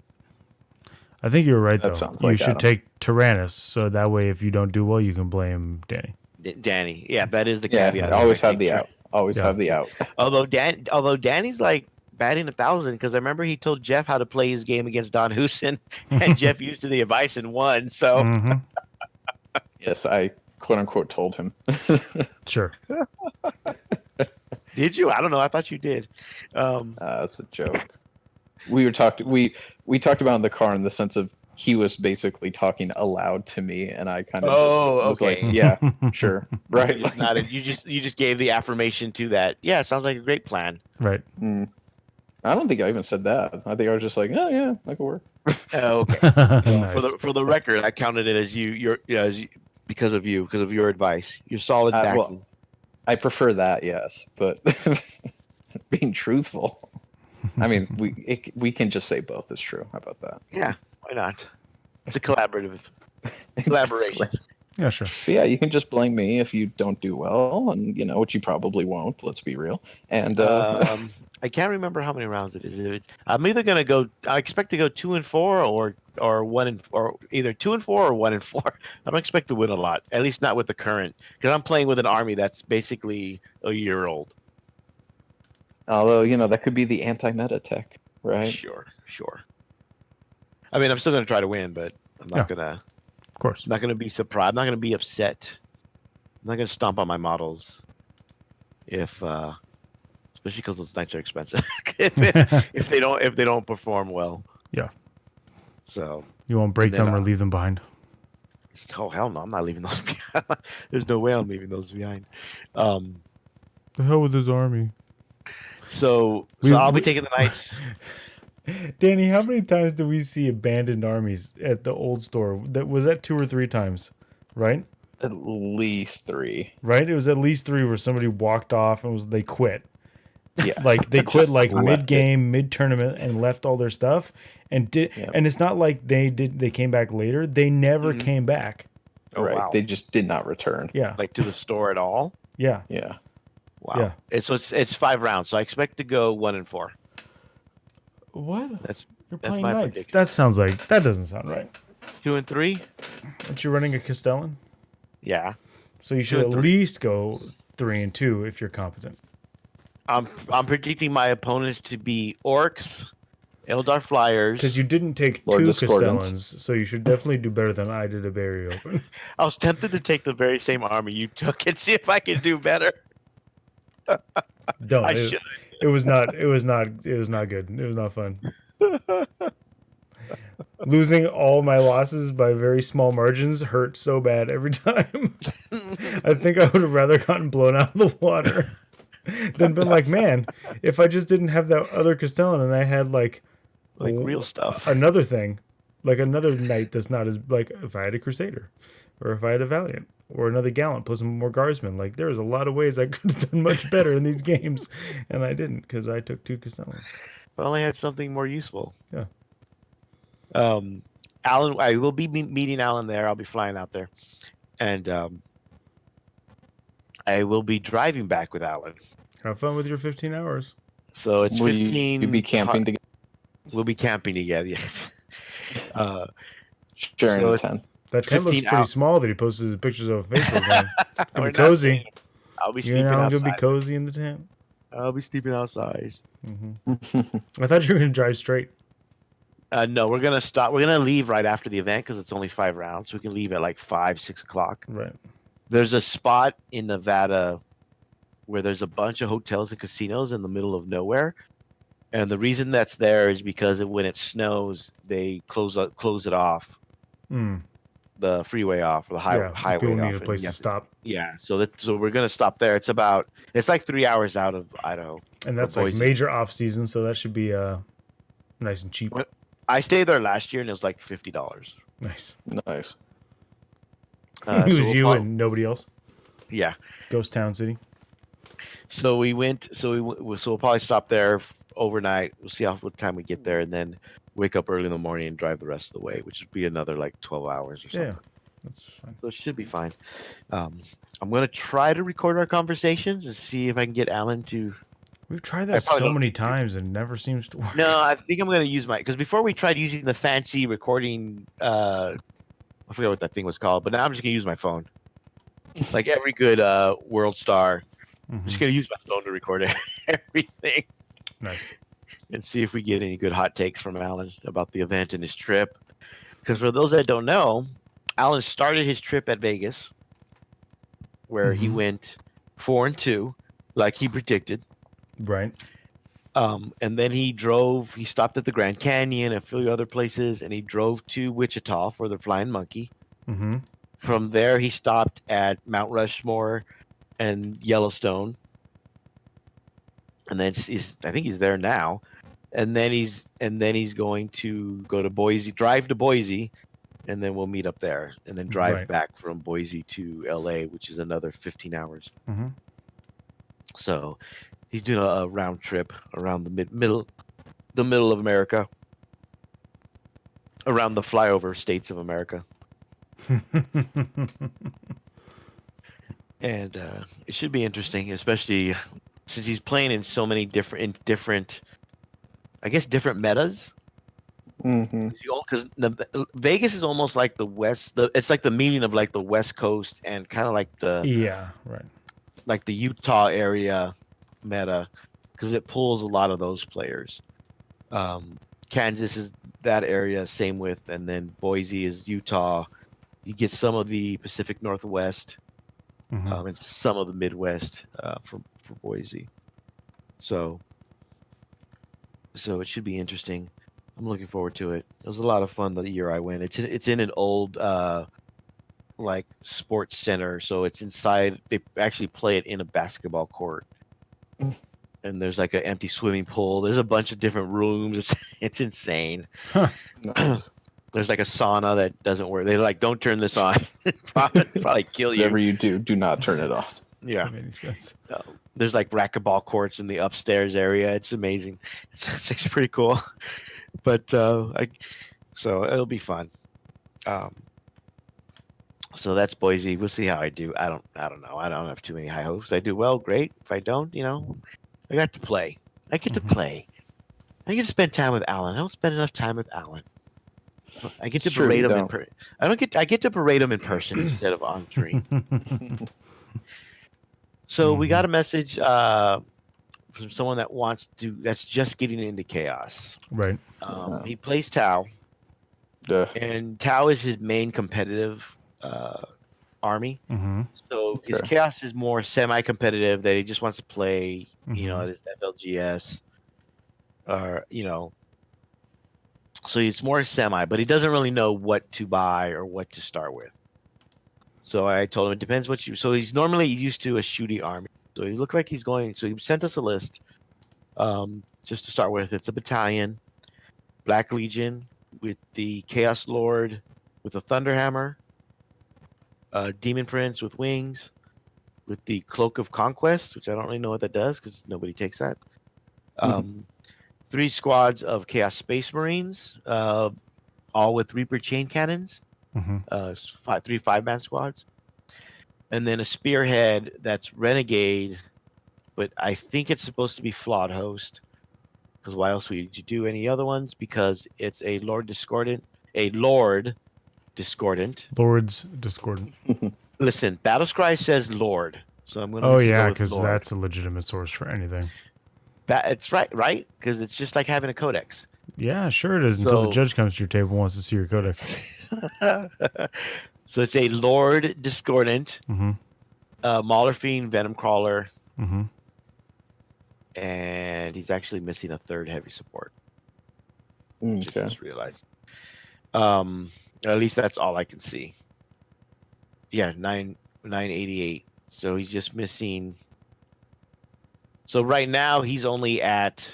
I think you're right, That though. sounds You like should Adam. take Tyrannus, so that way if you don't do well, you can blame Danny. Danny. Yeah, that is the Yeah, caveat. always have the out. Always Yeah. have the out. Although Danny's like batting 1,000, because I remember he told Jeff how to play his game against Don Husin, and Jeff used the advice and won. So Mm-hmm. Yes, I quote unquote told him. Sure. did you? I don't know. I thought you did. That's a joke. We talked about in the car in the sense of he was basically talking aloud to me, and I kind of was okay. like, yeah, sure, right. You just nodded. You just gave the affirmation to that. Yeah, sounds like a great plan. Right. I don't think I even said that. I think I was just like, oh yeah, that could work. Okay. Nice. For the record, I counted it as because of your advice. Your solid backing. Well, I prefer that, yes, but being truthful. I mean, we can just say both is true. How about that? Yeah, why not? It's a collaboration. Yeah, sure. But yeah, you can just blame me if you don't do well, and which you probably won't. Let's be real. And I can't remember how many rounds it is. I'm either gonna go. I expect to go 2-4 or 1 or either 2-4 or 1-4. I don't expect to win a lot, at least not with the current, because I'm playing with an army that's basically a year old. Although that could be the anti-meta tech, right? Sure. I mean, I'm still gonna try to win, but I'm not gonna. Of course. I'm not gonna be surprised. I'm not gonna be upset. I'm not gonna stomp on my models if. Especially because those knights are expensive. if they don't perform well. Yeah. So you won't break them or leave them behind. Oh hell no! I'm not leaving those behind. There's no way I'm leaving those behind. The hell with his army. So I'll be taking the knights. Danny, how many times do we see abandoned armies at the old store? Was that 2 or 3 times, right? At least 3. Right? It was at least 3 where somebody walked off and they quit. Yeah. Like they quit like left mid-game, mid-tournament and left all their stuff and and it's not like they came back later. They never came back. Oh, right. Wow. They just did not return. Yeah. Like to the store at all. Yeah. Yeah. Wow. Yeah. It's 5 rounds, so I expect to go 1-4. What? You're that's playing my knights. prediction. That doesn't sound right. 2-3. Aren't you running a Castellan? Yeah. So you should at least go 3-2 if you're competent. I'm predicting my opponents to be orcs, Eldar flyers. Because you didn't take Lord 2 Discordance. Castellans, so you should definitely do better than I did at Barry Open. I was tempted to take the very same army you took and see if I could do better. Don't. I should. It was not good. It was not fun. Losing all my losses by very small margins hurt so bad every time. I think I would have rather gotten blown out of the water. then been like, man, if I just didn't have that other Castellan and I had like real stuff. another thing, like another knight that's not as like if I had a Crusader, or if I had a Valiant, or another Gallant plus some more Guardsmen. Like there's a lot of ways I could have done much better in these games, and I didn't because I took 2 Castellans. But I only had something more useful. Yeah. Alan, I will be meeting Alan there. I'll be flying out there, and I will be driving back with Alan. Have fun with your 15 hours. So it's 15. You be camping together? We'll be camping together. Yes. Sharing so a tent. That tent looks 15 pretty out. small that he posted the pictures of Facebook on. It'll We're be not cozy. saying- I'll be You and sleeping Alan outside. will be cozy in the tent. I'll be sleeping outside. I thought you were going to drive straight. No, we're gonna stop. We're gonna leave right after the event because it's only 5 rounds. We can leave at like 5, 6 o'clock. Right. There's a spot in Nevada where there's a bunch of hotels and casinos in the middle of nowhere, and the reason that's there is because when it snows, they close it off, the freeway off, or the highway people off. need a place to stop. Yeah, so we're gonna stop there. It's like 3 hours out of Idaho, And that's like Boise. major off season, so that should be nice and cheap. What? I stayed there last year and it was like $50. Nice. Nice. It was we'll you follow- and nobody else. Yeah. Ghost Town City. So we went. So we'll probably stop there overnight. We'll see what time we get there, and then wake up early in the morning and drive the rest of the way, which would be another like 12 hours or something. Yeah, that's fine. So it should be fine. I'm gonna try to record our conversations and see if I can get Alan to. We've tried I that probably so don't- many times and it never seems to work. No, I think I'm gonna use because before we tried using the fancy recording. I forget what that thing was called, but now I'm just gonna use my phone. Like every good world star, I'm just gonna use my phone to record everything. Nice. And see if we get any good hot takes from Alan about the event and his trip. Because for those that don't know, Alan started his trip at Vegas, where he went 4-2, like he predicted. Right. And then he stopped at the Grand Canyon and a few other places, and he drove to Wichita for the Flying Monkey. Mm-hmm. From there, he stopped at Mount Rushmore and Yellowstone. And then I think he's there now. And then he's going to go to Boise, drive to Boise, and then we'll meet up there, and then drive Right. back from Boise to LA, which is another 15 hours. Mm-hmm. So he's doing a round trip around the middle of America, around the flyover states of America, and it should be interesting, especially since he's playing in so many different, I guess, different metas. Mm-hmm. Because Vegas is almost like the West. It's like the meaning of like the West Coast and kind of like Yeah, right. like the Utah area meta, because it pulls a lot of those players. Kansas is that area, same with, and then Boise is Utah. You get some of the Pacific Northwest Mhm. and some of the Midwest for Boise. So it should be interesting. I'm looking forward to it. It was a lot of fun the year I went. It's in an old like sports center, so it's inside. They actually play it in a basketball court, and there's like an empty swimming pool. There's a bunch of different rooms. It's insane. Nice. There's like a sauna that doesn't work. They're like, don't turn this on. probably kill you. Whatever you do not turn it off. Yeah. Doesn't make any sense. There's like racquetball courts in the upstairs area. It's amazing. It's actually pretty cool. But so it'll be fun. So that's Boise. We'll see how I do. I don't know. I don't have too many high hopes. If I do well, great. If I don't, I got to play. I get to play. I get to spend time with Alan. I don't spend enough time with Alan. I get to Sure berate you him don't. I get to berate him in person instead of on screen. So we got a message from someone that's just getting into chaos. Right. He plays Tau, Duh. and Tau is his main competitive army. Mm-hmm. So his Okay. chaos is more semi-competitive, that he just wants to play, at Mhm. his FLGS, or so it's more semi, but he doesn't really know what to buy or what to start with. So I told him it depends what you. So he's normally used to a shooty army, So he looked like he's going. So he sent us a list. Just to start with, it's a battalion, Black Legion with the Chaos Lord with a Thunderhammer, Demon Prince with wings, with the Cloak of Conquest, which I don't really know what that does because nobody takes that. 3 squads of Chaos Space Marines, all with Reaper chain cannons, 3 5-man squads, and then a Spearhead that's Renegade, but I think it's supposed to be Flawed Host. Because why else would you do any other ones? Because it's a Lord Discordant. Lord's Discordant. Listen, Battlescry says Lord, so I'm going to. Oh yeah, because that's a legitimate source for anything. It's right? Because it's just like having a codex. Yeah, sure it is. Until the judge comes to your table and wants to see your codex. So it's a Lord Discordant, Mauler Fiend, Venom Crawler, and he's actually missing a 3rd heavy support. Okay. I just realized. At least that's all I can see. Yeah, 988. So he's just missing. So right now he's only at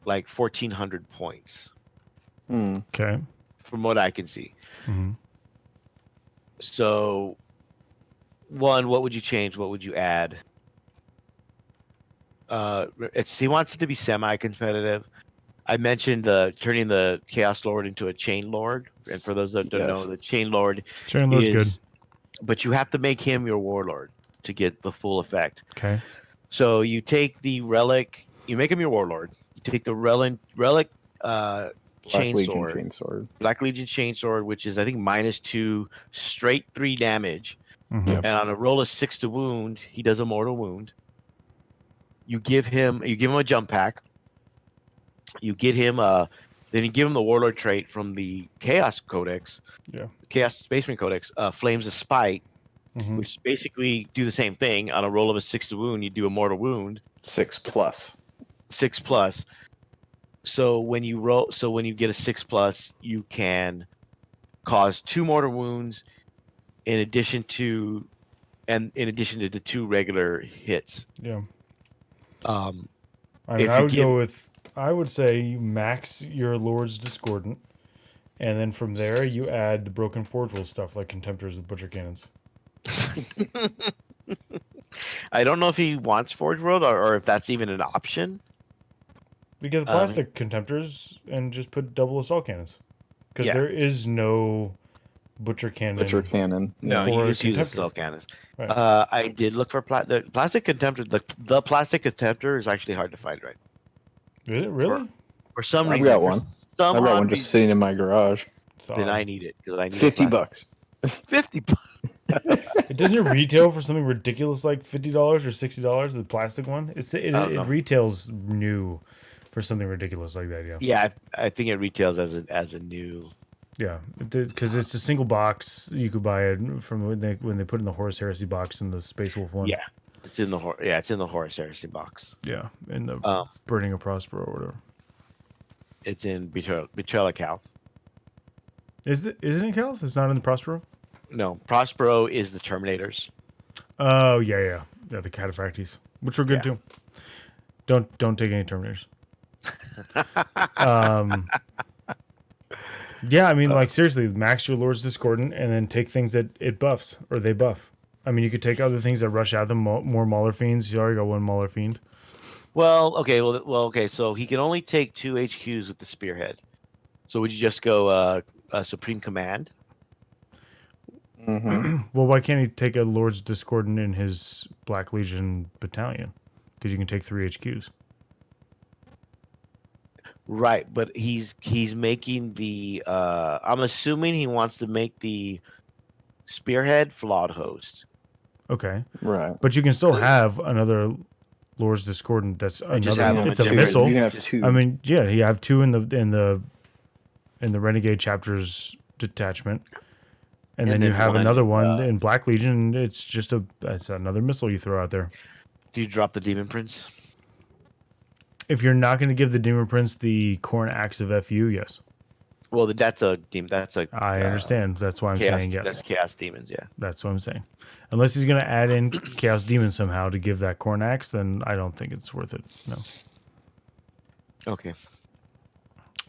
like 1,400 points. Okay. From what I can see. So, one, what would you change? What would you add? He wants it to be semi-competitive. I mentioned turning the Chaos Lord into a Chain Lord, and for those that don't know, the Chain Lord's good. But you have to make him your Warlord to get the full effect. Okay. So you take the relic, you make him your Warlord. You take the relic Chainsword, Black Legion Chainsword, which is I think -2 straight 3 damage, and on a roll of 6 to wound, he does a mortal wound. You give him a jump pack. You get him then you give him the Warlord trait from the Chaos Codex. Yeah. Chaos Space Marine Codex, Flames of Spite, which basically do the same thing. On a roll of a 6 to wound, you do a mortal wound. 6+. 6+. So when you get a 6+, you can cause 2 mortal wounds in addition to the 2 regular hits. Yeah. I would say you max your Lord's Discordant, and then from there you add the Broken Forge Will stuff like Contemptors and Butcher Cannons. I don't know if he wants Forge World or if that's even an option. We get the plastic Contemptors and just put double assault cannons. Because there is no Butcher Cannon. No, you just use assault cannons. Right. I did look for the plastic Contemptor. The plastic Contemptor is actually hard to find, right? Is it really? For some reason. I've got one. I've got one just sitting in my garage. Then I need it. Because I need $50. $50. It doesn't retail for something ridiculous like $50 or $60. The plastic one. It retails new for something ridiculous like that. Yeah. Yeah, I think it retails as a new. Yeah, because it's a single box. You could buy it from when they put in the Horus Heresy box and the Space Wolf one. Yeah, it's in the Horus Heresy box. Yeah, in the Burning of Prospero or whatever. It's in Betrayal of Calth. Is it in Calth? It's not in the Prospero? No, Prospero is the Terminators. Oh yeah, the Cataphractes, which were good too. Don't take any Terminators. Yeah, I mean, like seriously, max your Lord's Discordant and then take things that it buffs or they buff. I mean, you could take other things that rush out them more Mauler Fiends. You already got one Mauler Fiend. Well, okay. So he can only take 2 HQs with the Spearhead. So would you just go Supreme Command? Well, why can't he take a Lord's Discordant in his Black Legion battalion? Because you can take 3 HQs. Right, but he's making the. I'm assuming he wants to make the Spearhead Flawed Host. Okay. Right. But you can still have another Lord's Discordant. That's another. It's a missile. You can have 2. I mean, yeah, you have 2 in the Renegade Chapters detachment, and then you have another one in Black Legion. It's another missile you throw out there. Do you drop the Demon Prince? If you're not going to give the Demon Prince the Corn Axe of FU, yes. Well, that's a demon. That's a I understand. That's why I'm chaos. saying That's yes. chaos demons. Yeah. That's what I'm saying. Unless he's going to add in Chaos Demon somehow to give that Corn Axe, then I don't think it's worth it. No. Okay.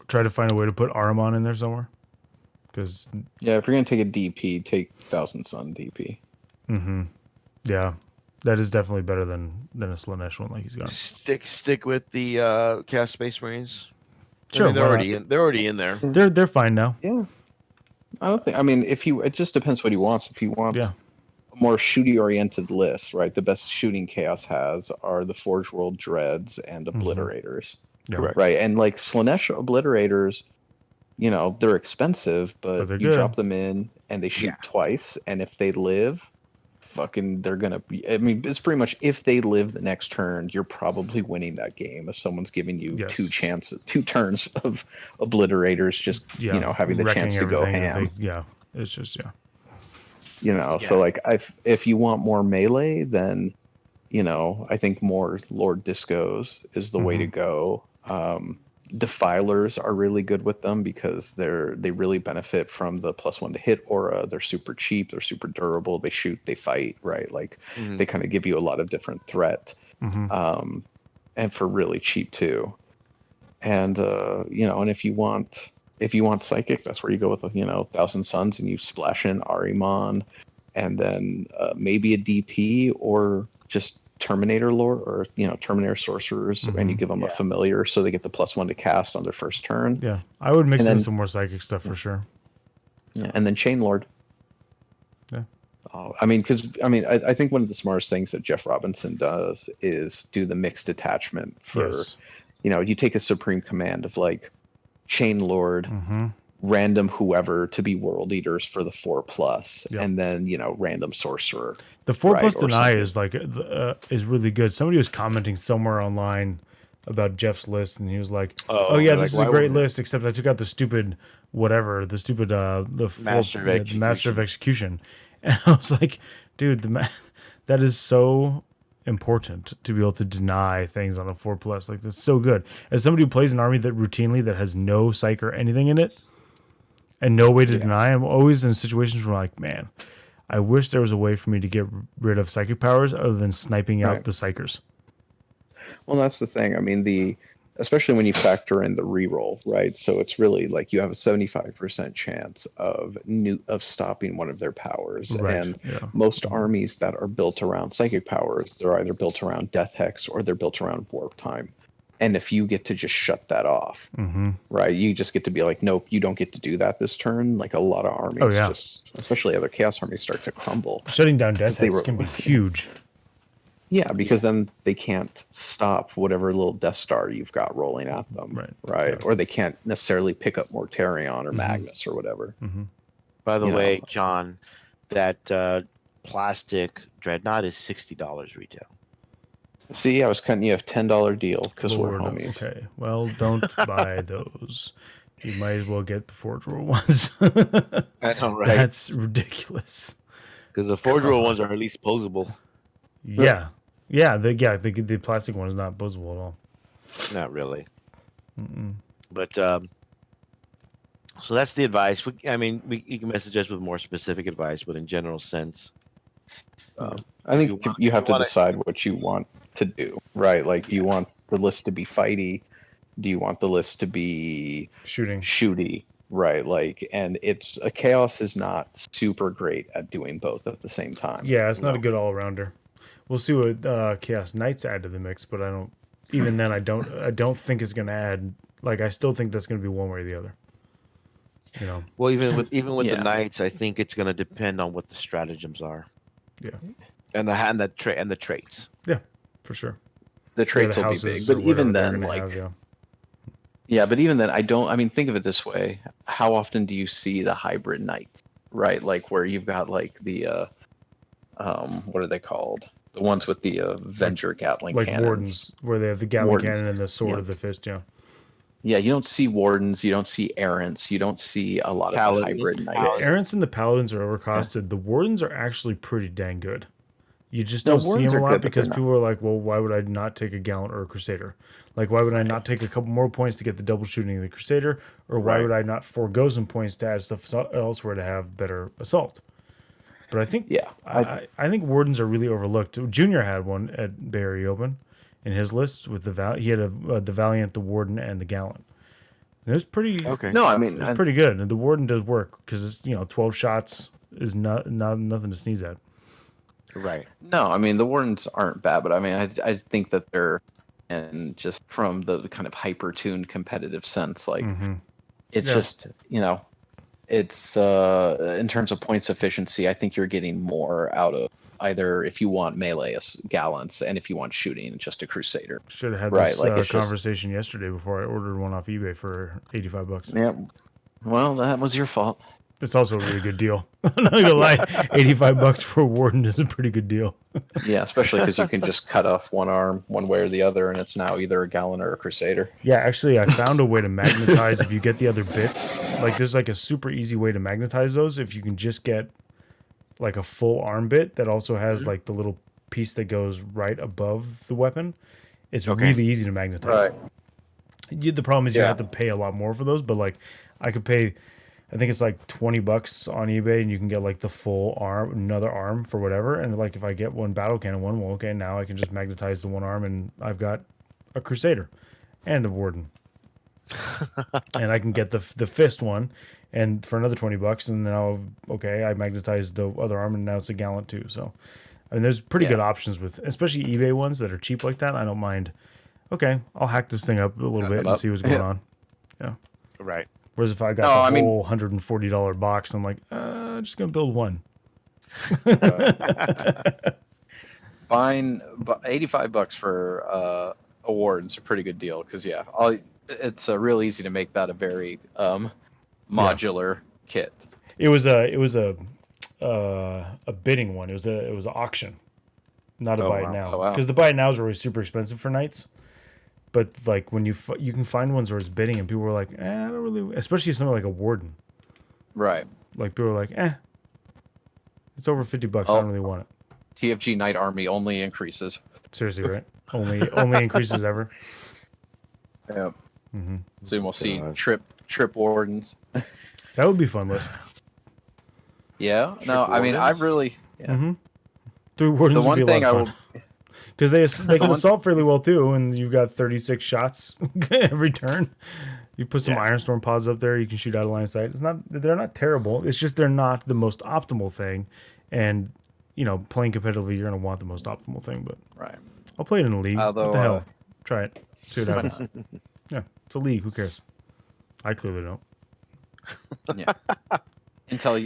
Try to find a way to put Aramon in there somewhere. Because Yeah, if you're gonna take a DP, take Thousand Sun DP. yeah, that is definitely better than a Slanesh one like he's got. Stick with the Chaos Space Marines. Sure, I mean, they're why not? already in. They're already in there. They're fine now. Yeah, I don't think. I mean, it just depends what he wants. If he wants Yeah. a more shooty oriented list, right? The best shooting Chaos has are the Forge World Dreads and Obliterators, Yeah. Correct. right? And like Slanesh Obliterators, you know, they're expensive, but they're you good. drop them in and they shoot twice, and if they live, they're gonna be. I mean, it's pretty much if they live the next turn, you're probably winning that game. If someone's giving you Yes. two turns of Obliterators, just Yeah. having the wrecking chance to go everything if ham. it's just So like if you want more melee, then I think more Lord Discos is the way to go. Defilers are really good with them because they really benefit from the +1 to hit aura. They're super cheap, they're super durable, they shoot, they fight, right? Like they kind of give you a lot of different threat. And for really cheap too. And and if you want psychic, that's where you go with Thousand Suns and you splash in Arimon, and then maybe a DP or just Terminator lore or Terminator sorcerers, and you give them a familiar so they get the +1 to cast on their first turn. yeah. I would mix And in then- some more psychic stuff for sure. Yeah, and then Chain Lord. Yeah. I think one of the smartest things that Jeff Robinson does is do the mixed attachment for, Yes. you take a Supreme Command of like Chain Lord, random whoever to be World Eaters for the 4+, Yep. and then random Sorcerer. The 4+ Right, or deny something. is like is really good. Somebody was commenting somewhere online about Jeff's list, and he was like, "Oh yeah, this is a great list, except I took out the stupid the Master of Execution," and I was like, "Dude, that is so important to be able to deny things on a 4+. Like that's so good." As somebody who plays an army that routinely that has no psych or anything in it, and no way to deny, I'm always in situations where I'm like, man, I wish there was a way for me to get rid of psychic powers other than sniping out the psychers. Well, that's the thing. I mean, especially when you factor in the reroll, right? So it's really like you have a 75% chance of stopping one of their powers. Right, And yeah. most armies that are built around psychic powers, they're either built around Death Hex or they're built around Warp Time. And if you get to just shut that off, right, you just get to be like, nope, you don't get to do that this turn. Like a lot of armies, just especially other Chaos armies, start to crumble. Shutting down Death Hex can be huge. Yeah, because then they can't stop whatever little Death Star you've got rolling at them, right? Yeah. Or they can't necessarily pick up Mortarion or Magnus or whatever. By the way, John, that plastic Dreadnought is $60 retail. See, I was cutting you a $10 deal because we're Lord, homies. okay. Well, don't buy those. You might as well get the Forge World ones. I know, right? That's ridiculous. Because the Forge World ones are at least posable. Yeah. The plastic one is not posable at all. Not really. But so that's the advice. You can message us with more specific advice, but in general sense, I think you have to decide what you want to do, right? Like, do you want the list to be fighty? Do you want the list to be shooty? Right, like, and Chaos is not super great at doing both at the same time. Yeah, it's not a good all-rounder. We'll see what Chaos Knights add to the mix, but I don't think it's going to add. Like, I still think that's going to be one way or the other. Well, even with the Knights, I think it's going to depend on what the stratagems are. Yeah. And the traits. Yeah, for sure. The traits will be big, but even then, like, but even then, think of it this way: how often do you see the hybrid knights, right? Like where you've got like the, what are they called? The ones with the Avenger Gatling like cannons. Wardens, where they have the Gatling cannon and the sword of the fist. Yeah. Yeah, you don't see Wardens, you don't see Errants, you don't see a lot of the hybrid knights. The Errants and the Paladins are overcosted. The Wardens are actually pretty dang good. You just No, don't see Wardens them a are lot good, but because they're people are like, well, why would I not take a Gallant or a Crusader? Like, why would I not take a couple more points to get the double shooting of the Crusader? Or why Right. would I not forego some points to add stuff elsewhere to have better assault? But I think Yeah, I think Wardens are really overlooked. Junior had one at Bay Area Open in his list with he had the Valiant, the Warden, and the Gallant. And it was pretty. Okay. No, I It mean, was pretty good. And the Warden does work because it's 12 shots is not nothing to sneeze at. Right. no, I mean the Wardens aren't bad, but I mean I think that they're, and just from the kind of hyper tuned competitive sense, like it's Yeah. just it's in terms of points efficiency, I think you're getting more out of either if you want melee as Gallants and if you want shooting just a Crusader. Should have had Right, this like, it's just- conversation yesterday before I ordered one off eBay for $85. Yeah, well that was your fault. It's also a really good deal. I'm not gonna lie, $85 for a Warden is a pretty good deal. Yeah, especially because you can just cut off one arm one way or the other, and it's now either a Gallant or a Crusader. Yeah, actually, I found a way to magnetize if you get the other bits. Like, there's like a super easy way to magnetize those if you can just get like a full arm bit that also has like the little piece that goes right above the weapon. It's really easy to magnetize. The problem is you have to pay a lot more for those, but like I could pay, I think it's like $20 on eBay, and you can get like the full arm, another arm for whatever. And like if I get one battle cannon one, well, okay, now I can just magnetize the one arm, and I've got a Crusader and a Warden, and I can get the fist one, and for another $20, and now I magnetized the other arm, and now it's a Gallant too. So, I mean, there's pretty good options with, especially eBay ones that are cheap like that. I don't mind. Okay, I'll hack this thing up a little bit and see what's going on. Yeah. Right. Whereas if I got the whole $140 box, I'm like, I'm just gonna build one. Buying $85 for awards a pretty good deal because it's real easy to make that a very modular kit. It was a bidding one. It was an auction, not a buy it now. Because the buy it nows are always super expensive for nights. But like when you can find ones where it's bidding and people were like, I don't really, especially something like a Warden. Right. Like people are like, it's over $50. I don't really want it. TFG Night Army only increases. Seriously, right? only increases ever. Yeah. Mm-hmm. Soon we'll see trip Wardens. That would be fun list. Yeah. No, I mean I've really. Yeah. Mm-hmm. 3 Wardens would be a lot of fun. Because they can assault fairly well too, and you've got 36 shots every turn. You put some Ironstorm pods up there, you can shoot out of line of sight. They're not terrible. It's just they're not the most optimal thing, and playing competitively, you're gonna want the most optimal thing. But I'll play it in a league. Although, what the hell? Try it. See what happens. Yeah, it's a league. Who cares? I clearly don't. Yeah. Until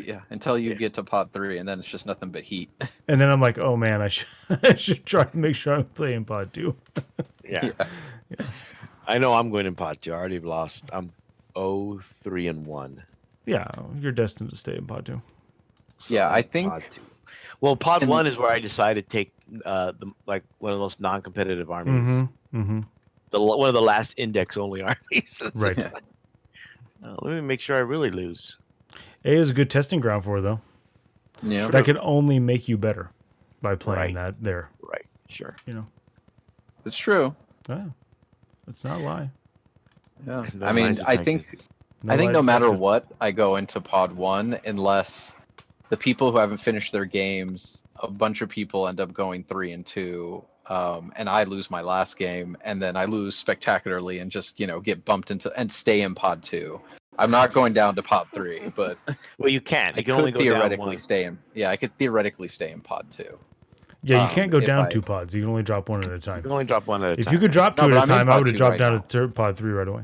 you get to pod 3, and then it's just nothing but heat. And then I'm like, oh man, I should try to make sure I'm playing pod 2. Yeah. I know I'm going in pod 2. I already lost. I'm 0-3-1. Yeah, you're destined to stay in pod 2. So yeah, I think. Pod 2. Well, pod 1 is where I decided to take one of those non-competitive armies. Mm-hmm. Mm-hmm. One of the last index-only armies. Right. Let me make sure I really lose. A is a good testing ground for it, though. Yeah. That can only make you better by playing that there. Right. Sure. It's true. Yeah. It's not a lie. Yeah. No I mean, lies I think lies no matter detected. what, I go into pod 1 unless the people who haven't finished their games, a bunch of people end up going 3-2, and I lose my last game, and then I lose spectacularly and just get bumped into and stay in pod 2. I'm not going down to pod 3, but well, you can't. You can could only go theoretically down one. stay in. Yeah, I could theoretically stay in pod 2. Yeah, you can't go if down I- 2 pods. You can only drop one at a time. You can only drop one at a time. If you could drop 2 No, but at a I'm in time, I pod would have 2 dropped right down to pod 3 right away.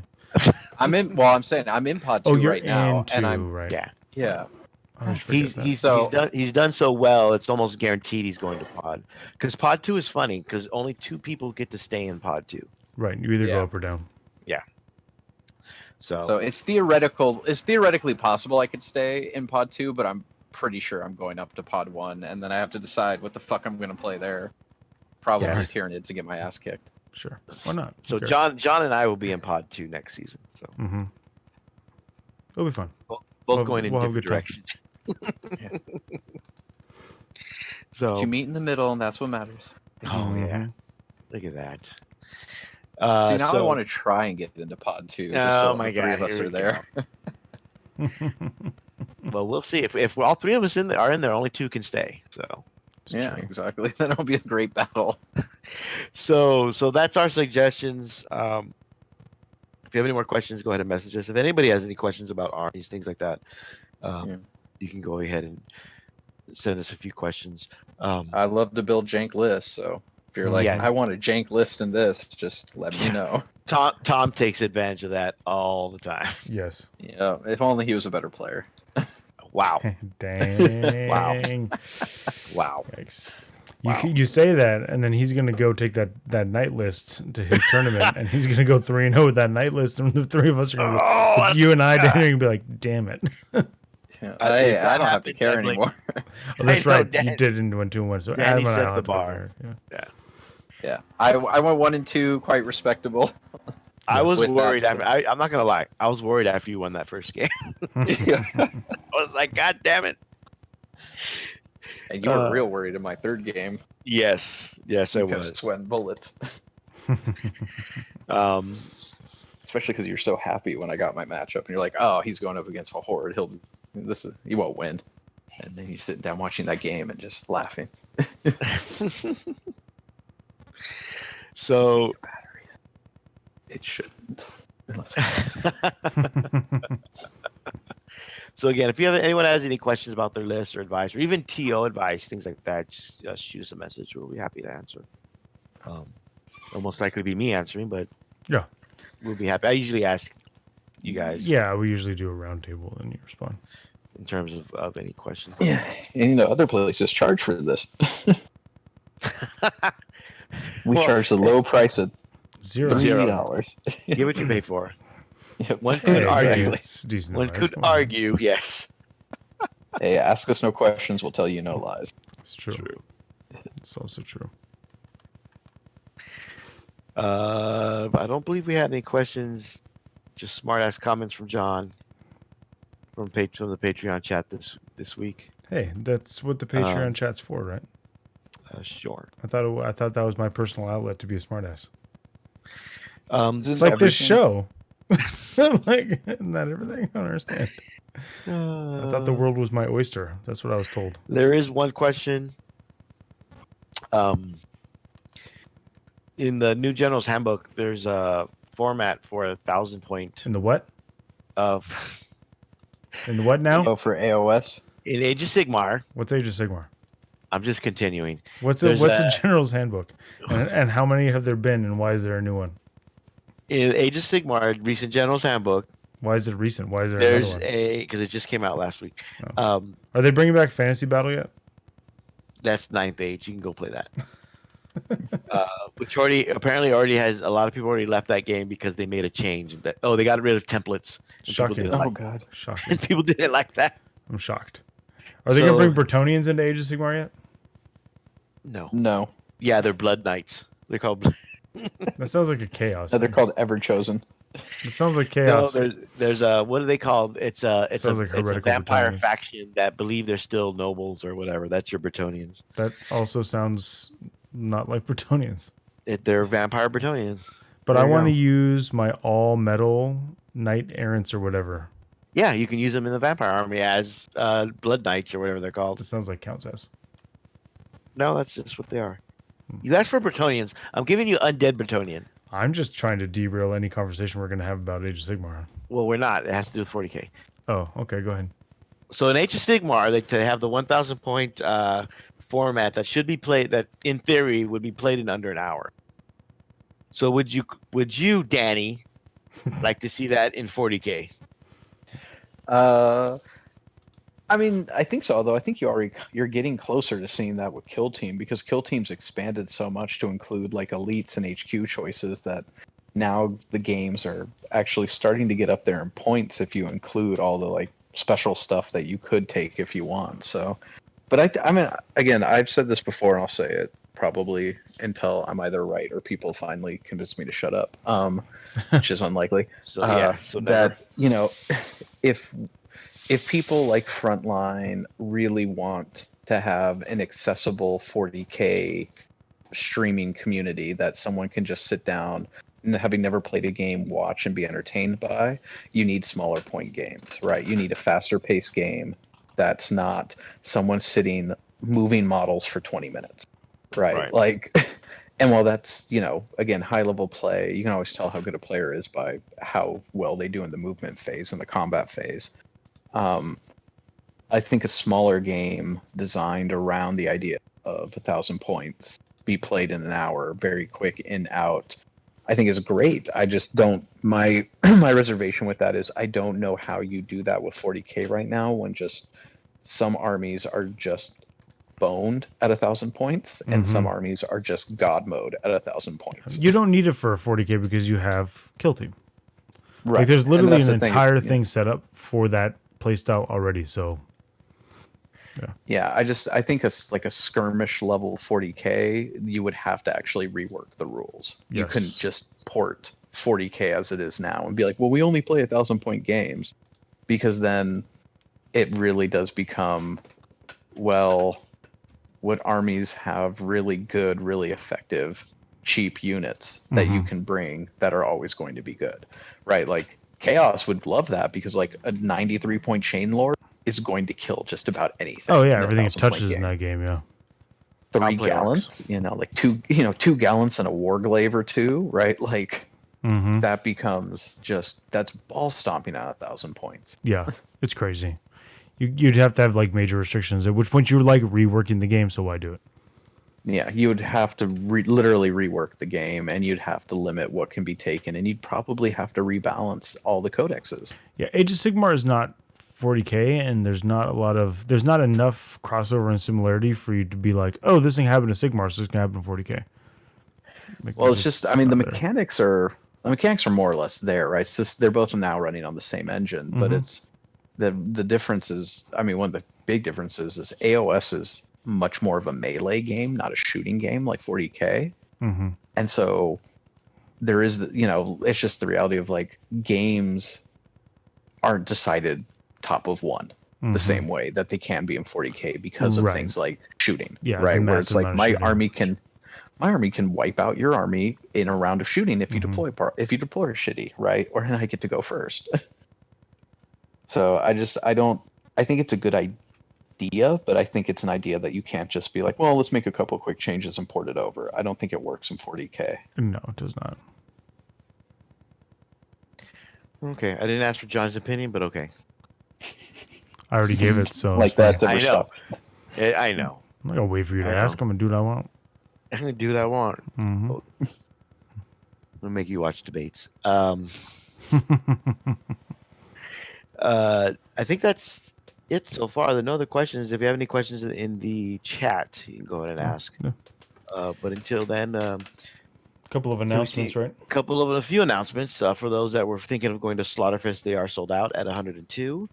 I'm saying I'm in pod 2 Oh, you're right now, in 2, and I'm right? yeah. I always forget that. He's done so well. It's almost guaranteed he's going to pod. Because pod 2 is funny because only 2 people get to stay in pod 2. Right. You either Yeah. go up or down. So it's theoretically possible I could stay in pod 2, but I'm pretty sure I'm going up to pod 1, and then I have to decide what the fuck I'm going to play there. Probably Tyranids to get my ass kicked. Sure. Why not? So Who cares? John and I will be in pod 2 next season. So Mm-hmm. It'll be fun. both We'll- going in we'll have a different good time. directions. So you meet in the middle, and that's what matters. Oh yeah, Mhm. look at that. See, now I So want to try and get into pod 2, just oh so my all three of God, us here are we there. well, we'll see if all three of us are in there. Only two can stay. So It's Yeah, true. exactly. Then it'll be a great battle. so that's our suggestions. If you have any more questions, go ahead and message us. If anybody has any questions about armies, things like that, Yeah. you can go ahead and send us a few questions. I love to build jank lists, so if you're like, Yeah. I want a jank list in this, just let me know. Tom takes advantage of that all the time. Yes. Yeah, if only he was a better player. Wow. Dang. Wow. Yikes. Wow. You say that, and then he's gonna go take that night list to his tournament, and he's gonna go 3-0 with that night list, and the three of us are gonna Oh, with you and I, Danny, are gonna be like, damn it. Yeah, If that I don't have to happens, care I blame- anymore. Oh, that's I know, right. Dan- You did into 1-2-1, so Danny Adam and I set will the have to go bar. there. Yeah. Yeah, I went 1-2, quite respectable. I was With that, worried. but- I'm not gonna lie. I was worried after you won that first game. Yeah. I was like, God damn it. And you were real worried in my third game. Yes, I because was. sweating bullets. Um, Especially because you're so happy when I got my matchup, and you're like, "Oh, he's going up against a horde. He won't win." And then you sit down watching that game and just laughing. so Batteries. It shouldn't. Unless it So again, if anyone has any questions about their list or advice, or even TO advice, things like that, just shoot us a message. We'll be happy to answer. It'll most likely be me answering, but Yeah. we'll be happy. I usually ask you guys Yeah, we usually do a round table, and you respond. in terms of any questions. Yeah, and other places charge for this. We Well, charge the low price of Zero. $3. Give what you pay for. Yep. One could Hey, argue. it's decent One advice. could Come on. argue, yes. Hey, ask us no questions. We'll tell you no lies. It's true. It's also true. I don't believe we had any questions. Just smart ass comments from John from the Patreon chat this week. Hey, that's what the Patreon chat's for, right? Sure. I thought that was my personal outlet to be a smartass. This It's is like this everything. show. Like, not everything. I don't understand. I thought the world was my oyster. That's what I was told. There is one question. In the new General's Handbook, there's a format for 1,000 point In the what? of In the what now? Oh, for AOS? in Age of Sigmar. What's Age of Sigmar? I'm just continuing. What's There's the General's Handbook? And how many have there been, and why is there a new one? In Age of Sigmar, recent General's Handbook, Why is it recent? Why is there there's another one? because it just came out last week. Oh. Are they bringing back Fantasy Battle yet? That's 9th age. You can go play that. Which apparently has a lot of people already left that game because they made a change. They got rid of templates. And people Shocking. didn't Oh, like- God. Shocking. and people didn't like that. I'm shocked. Are they going So- to bring Bretonians into Age of Sigmar yet? No. No. Yeah, they're Blood Knights. They're called. That sounds like a chaos. No, they're thing. called Ever Chosen. It sounds like No, chaos. there's a what are they called? It's a Sounds like it's a heretical vampire Bretonians. faction that believe they're still nobles or whatever. That's your Bretonians. That also sounds not like Bretonians. They're vampire Bretonians. But There I you want to go. use my all metal knight errants or whatever. Yeah, you can use them in the vampire army as Blood Knights or whatever they're called. That sounds like Count says. No, that's just what they are. You asked for Bretonians. I'm giving you undead Bretonian. I'm just trying to derail any conversation we're going to have about Age of Sigmar. Well, we're not. It has to do with 40k. Oh, okay, go ahead. So in Age of Sigmar, they have the 1,000 point format that should be played. That in theory would be played in under an hour. So would you, Danny, like to see that in 40k? I mean, I think so. Although I think you're getting closer to seeing that with Kill Team, because Kill Team's expanded so much to include like elites and HQ choices that now the games are actually starting to get up there in points if you include all the like special stuff that you could take if you want. So, but I mean, again, I've said this before and I'll say it probably until I'm either right or people finally convince me to shut up, which is unlikely. So yeah, so never. That if people like Frontline really want to have an accessible 40K streaming community that someone can just sit down and, having never played a game, watch and be entertained by. You need smaller point games, right? You need a faster paced game that's not someone sitting moving models for 20 minutes, right? Like, and while that's, again, high level play, you can always tell how good a player is by how well they do in the movement phase and the combat phase. I think a smaller game designed around the idea of 1,000 points, be played in an hour, very quick in out, I think is great. I just don't. My reservation with that is I don't know how you do that with 40K right now, when just some armies are just boned at 1,000 points, and some armies are just god mode at 1,000 points. You don't need it for a 40K because you have Kill Team. Right. Like, there's literally an thing entire thing set up for that playstyle already. So. Yeah, I think like a skirmish level 40K, you would have to actually rework the rules. Yes. You couldn't just port 40K as it is now and be like, well, we only play 1,000-point games, because then it really does become, well, would armies have really good, really effective, cheap units that you can bring that are always going to be good, right? Like Chaos would love that, because like a 93-point chain lord is going to kill just about anything. Oh yeah, everything it touches in that game. Yeah, 3 gallons, like 2 gallons and a warglaive or 2, right? Like that becomes that's ball stomping at 1,000 points. Yeah, it's crazy. You'd have to have like major restrictions, at which point you're like reworking the game. So why do it? Yeah, you would have to literally rework the game, and you'd have to limit what can be taken, and you'd probably have to rebalance all the codexes. Yeah, Age of Sigmar is not 40K, and there's not enough crossover and similarity for you to be like, oh, this thing happened to Sigmar, so it's gonna happen to 40K. Like, well, it's just, I mean, the mechanics are more or less there, right? It's just they're both now running on the same engine, but it's the difference is, I mean, one of the big differences is AOS is much more of a melee game, not a shooting game like 40K, and so there is, it's just the reality of like games aren't decided top of one the same way that they can be in 40K because of things like shooting, right? Where it's like my army can wipe out your army in a round of shooting if you deploy shitty, right? Or I get to go first. So I think it's a good idea, but I think it's an idea that you can't just be like, well, let's make a couple quick changes and port it over. I don't think it works in 40K. No, it does not. Okay, I didn't ask for John's opinion, but okay. I already gave it, so like that's I know. I know. I'm not gonna wait for you to ask. I'm gonna do what I want. I'm gonna do what I want. I'm gonna make you watch debates. I think that's it so far. There are no other questions. If you have any questions in the chat, you can go ahead and ask. Yeah. But until then, Couple of announcements, right? A few announcements for those that were thinking of going to Slaughterfest. They are sold out at 102.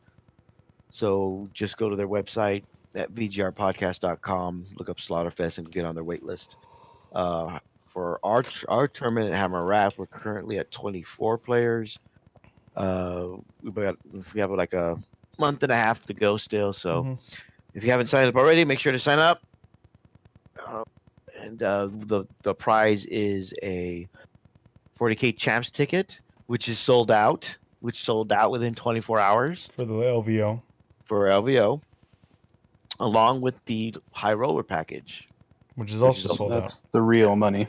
So just go to their website at vgrpodcast.com, look up Slaughterfest, and get on their wait list. For our tournament at Hammer Wrath, we're currently at 24 players. We have like a month and a half to go still. So if you haven't signed up already, make sure to sign up. And the prize is a 40K Champs ticket, which sold out within 24 hours. For the LVO. For LVO, along with the High Roller package. Which is also sold out. That's the real money.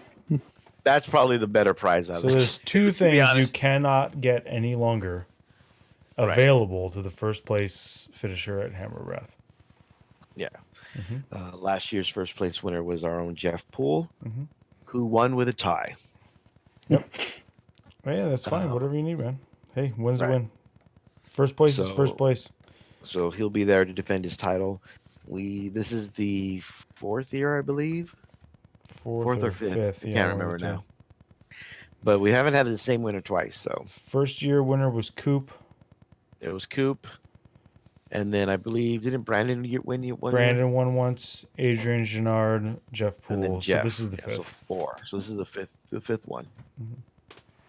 That's probably the better prize out of it. So there's 2 things you cannot get any longer available to the first place finisher at Hammer Wrath. Yeah. Last year's first place winner was our own Jeff Poole, who won with a tie. Yep. Well, yeah, that's fine. Whatever you need, man. Hey, win's a win. First place is first place. So he'll be there to defend his title. This is the 4th year, I believe. Fourth or fifth. I can't remember now. But we haven't had the same winner twice. So first year winner was Coop. It was Coop. And then I believe, didn't Brandon win one? Brandon won once. Adrian Gennard, Jeff Poole. Jeff. So this is the 5th. So 4. So this is the fifth one.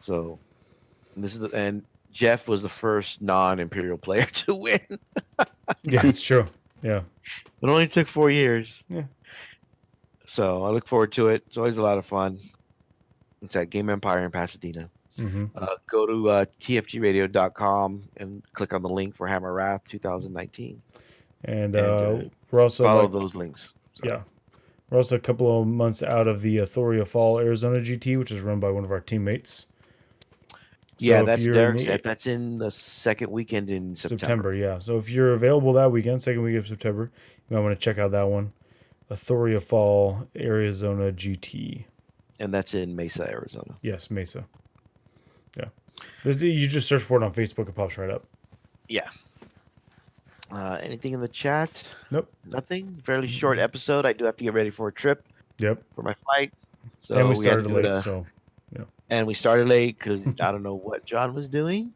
So and Jeff was the first non-Imperial player to win. Yeah, it's true. Yeah. It only took 4 years. Yeah. So I look forward to it. It's always a lot of fun. It's at Game Empire in Pasadena. Mm-hmm. Go to tfgradio.com and click on the link for Hammer Wrath 2019. And And, we're also Follow those links. So. Yeah. We're also a couple of months out of the Thoria Fall Arizona GT, which is run by one of our teammates. So Yeah, if that's you're Derek in said. That's in the second weekend in September. Yeah. So if you're available that weekend, second week of September, you might want to check out that one. A Thoria Fall Arizona GT. And that's in Mesa, Arizona. Yes, Mesa. Yeah. You just search for it on Facebook, it pops right up. Yeah. Anything in the chat? Nope. Nothing. Fairly short episode. I do have to get ready for a trip. Yep. For my flight. So and we had to started do late, it, so and we started late because I don't know what John was doing.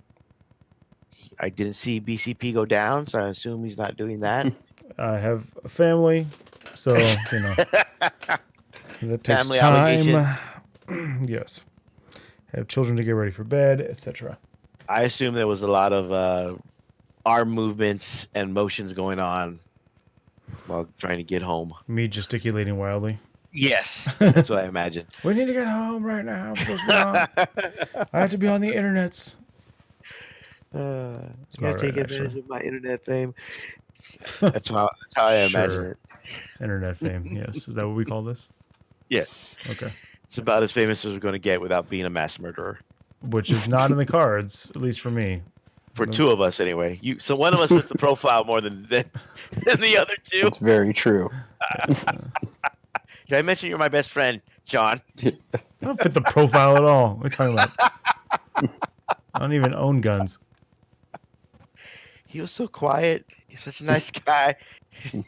I didn't see BCP go down, so I assume he's not doing that. I have a family, so that takes Family time. Yes. Have children to get ready for bed, etc. I assume there was a lot of arm movements and motions going on while trying to get home. Me gesticulating wildly. Yes, that's what I imagine. We need to get home right now. I have to be on the internets. Gotta take advantage of my internet fame. That's how I imagine it. Internet fame, yes. Is that what we call this? Yes. Okay. It's about as famous as we're going to get without being a mass murderer. Which is not in the cards, at least for me. For two of us, anyway. So one of us fits the profile more than the other two. That's very true. Did I mention you're my best friend, John? I don't fit the profile at all. What are you talking about? I don't even own guns. He was so quiet. He's such a nice guy.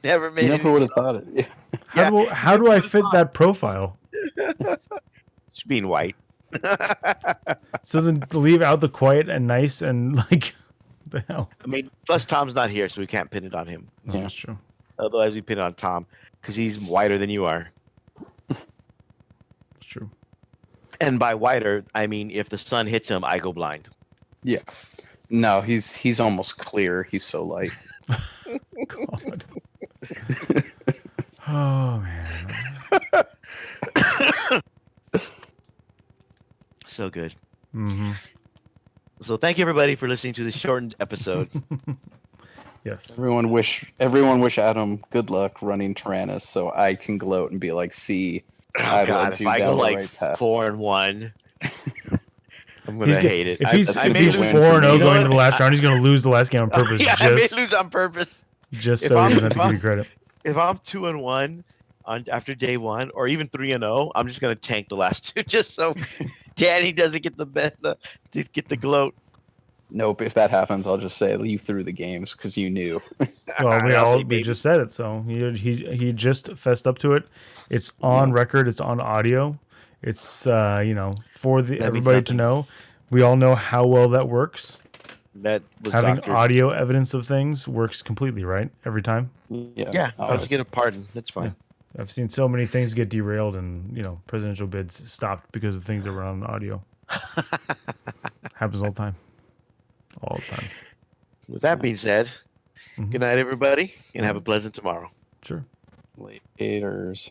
Never made. Never would have thought it. Yeah. How do I fit that profile? Just being white. So then to leave out the quiet and nice and like the hell. I mean, plus Tom's not here, so we can't pin it on him. Yeah, that's true. Otherwise, we pin it on Tom because he's whiter than you are. It's true. And by whiter, I mean if the sun hits him, I go blind. Yeah. No, he's almost clear. He's so light. God. Oh man. So good. Mm-hmm. So thank you everybody for listening to this shortened episode. Yes. Everyone wish Adam good luck running Tyrannus, so I can gloat and be like, "See, Oh God, if I go like 4-1, I'm gonna hate it. If he's I if he's win 4-0 for me. going to the last round, he's going to lose the last game on purpose. Yeah, I may lose on purpose. Just so he doesn't have to give you credit. If I'm 2-1 after day 1, or even 3-0, I'm just gonna tank the last two just so Danny doesn't get the gloat. Nope. If that happens, I'll just say you threw the games because you knew. Well, we just said it, so he just fessed up to it. It's on record. It's on audio. It's for everybody to know. We all know how well that works. That was having doctored. audio evidence of things works completely, right? Every time. Yeah. I'll just get a pardon. That's fine. Yeah. I've seen so many things get derailed and presidential bids stopped because of things that were on audio. Happens all the time. All the time. With that being said, good night, everybody, and have a pleasant tomorrow. Sure. Laters.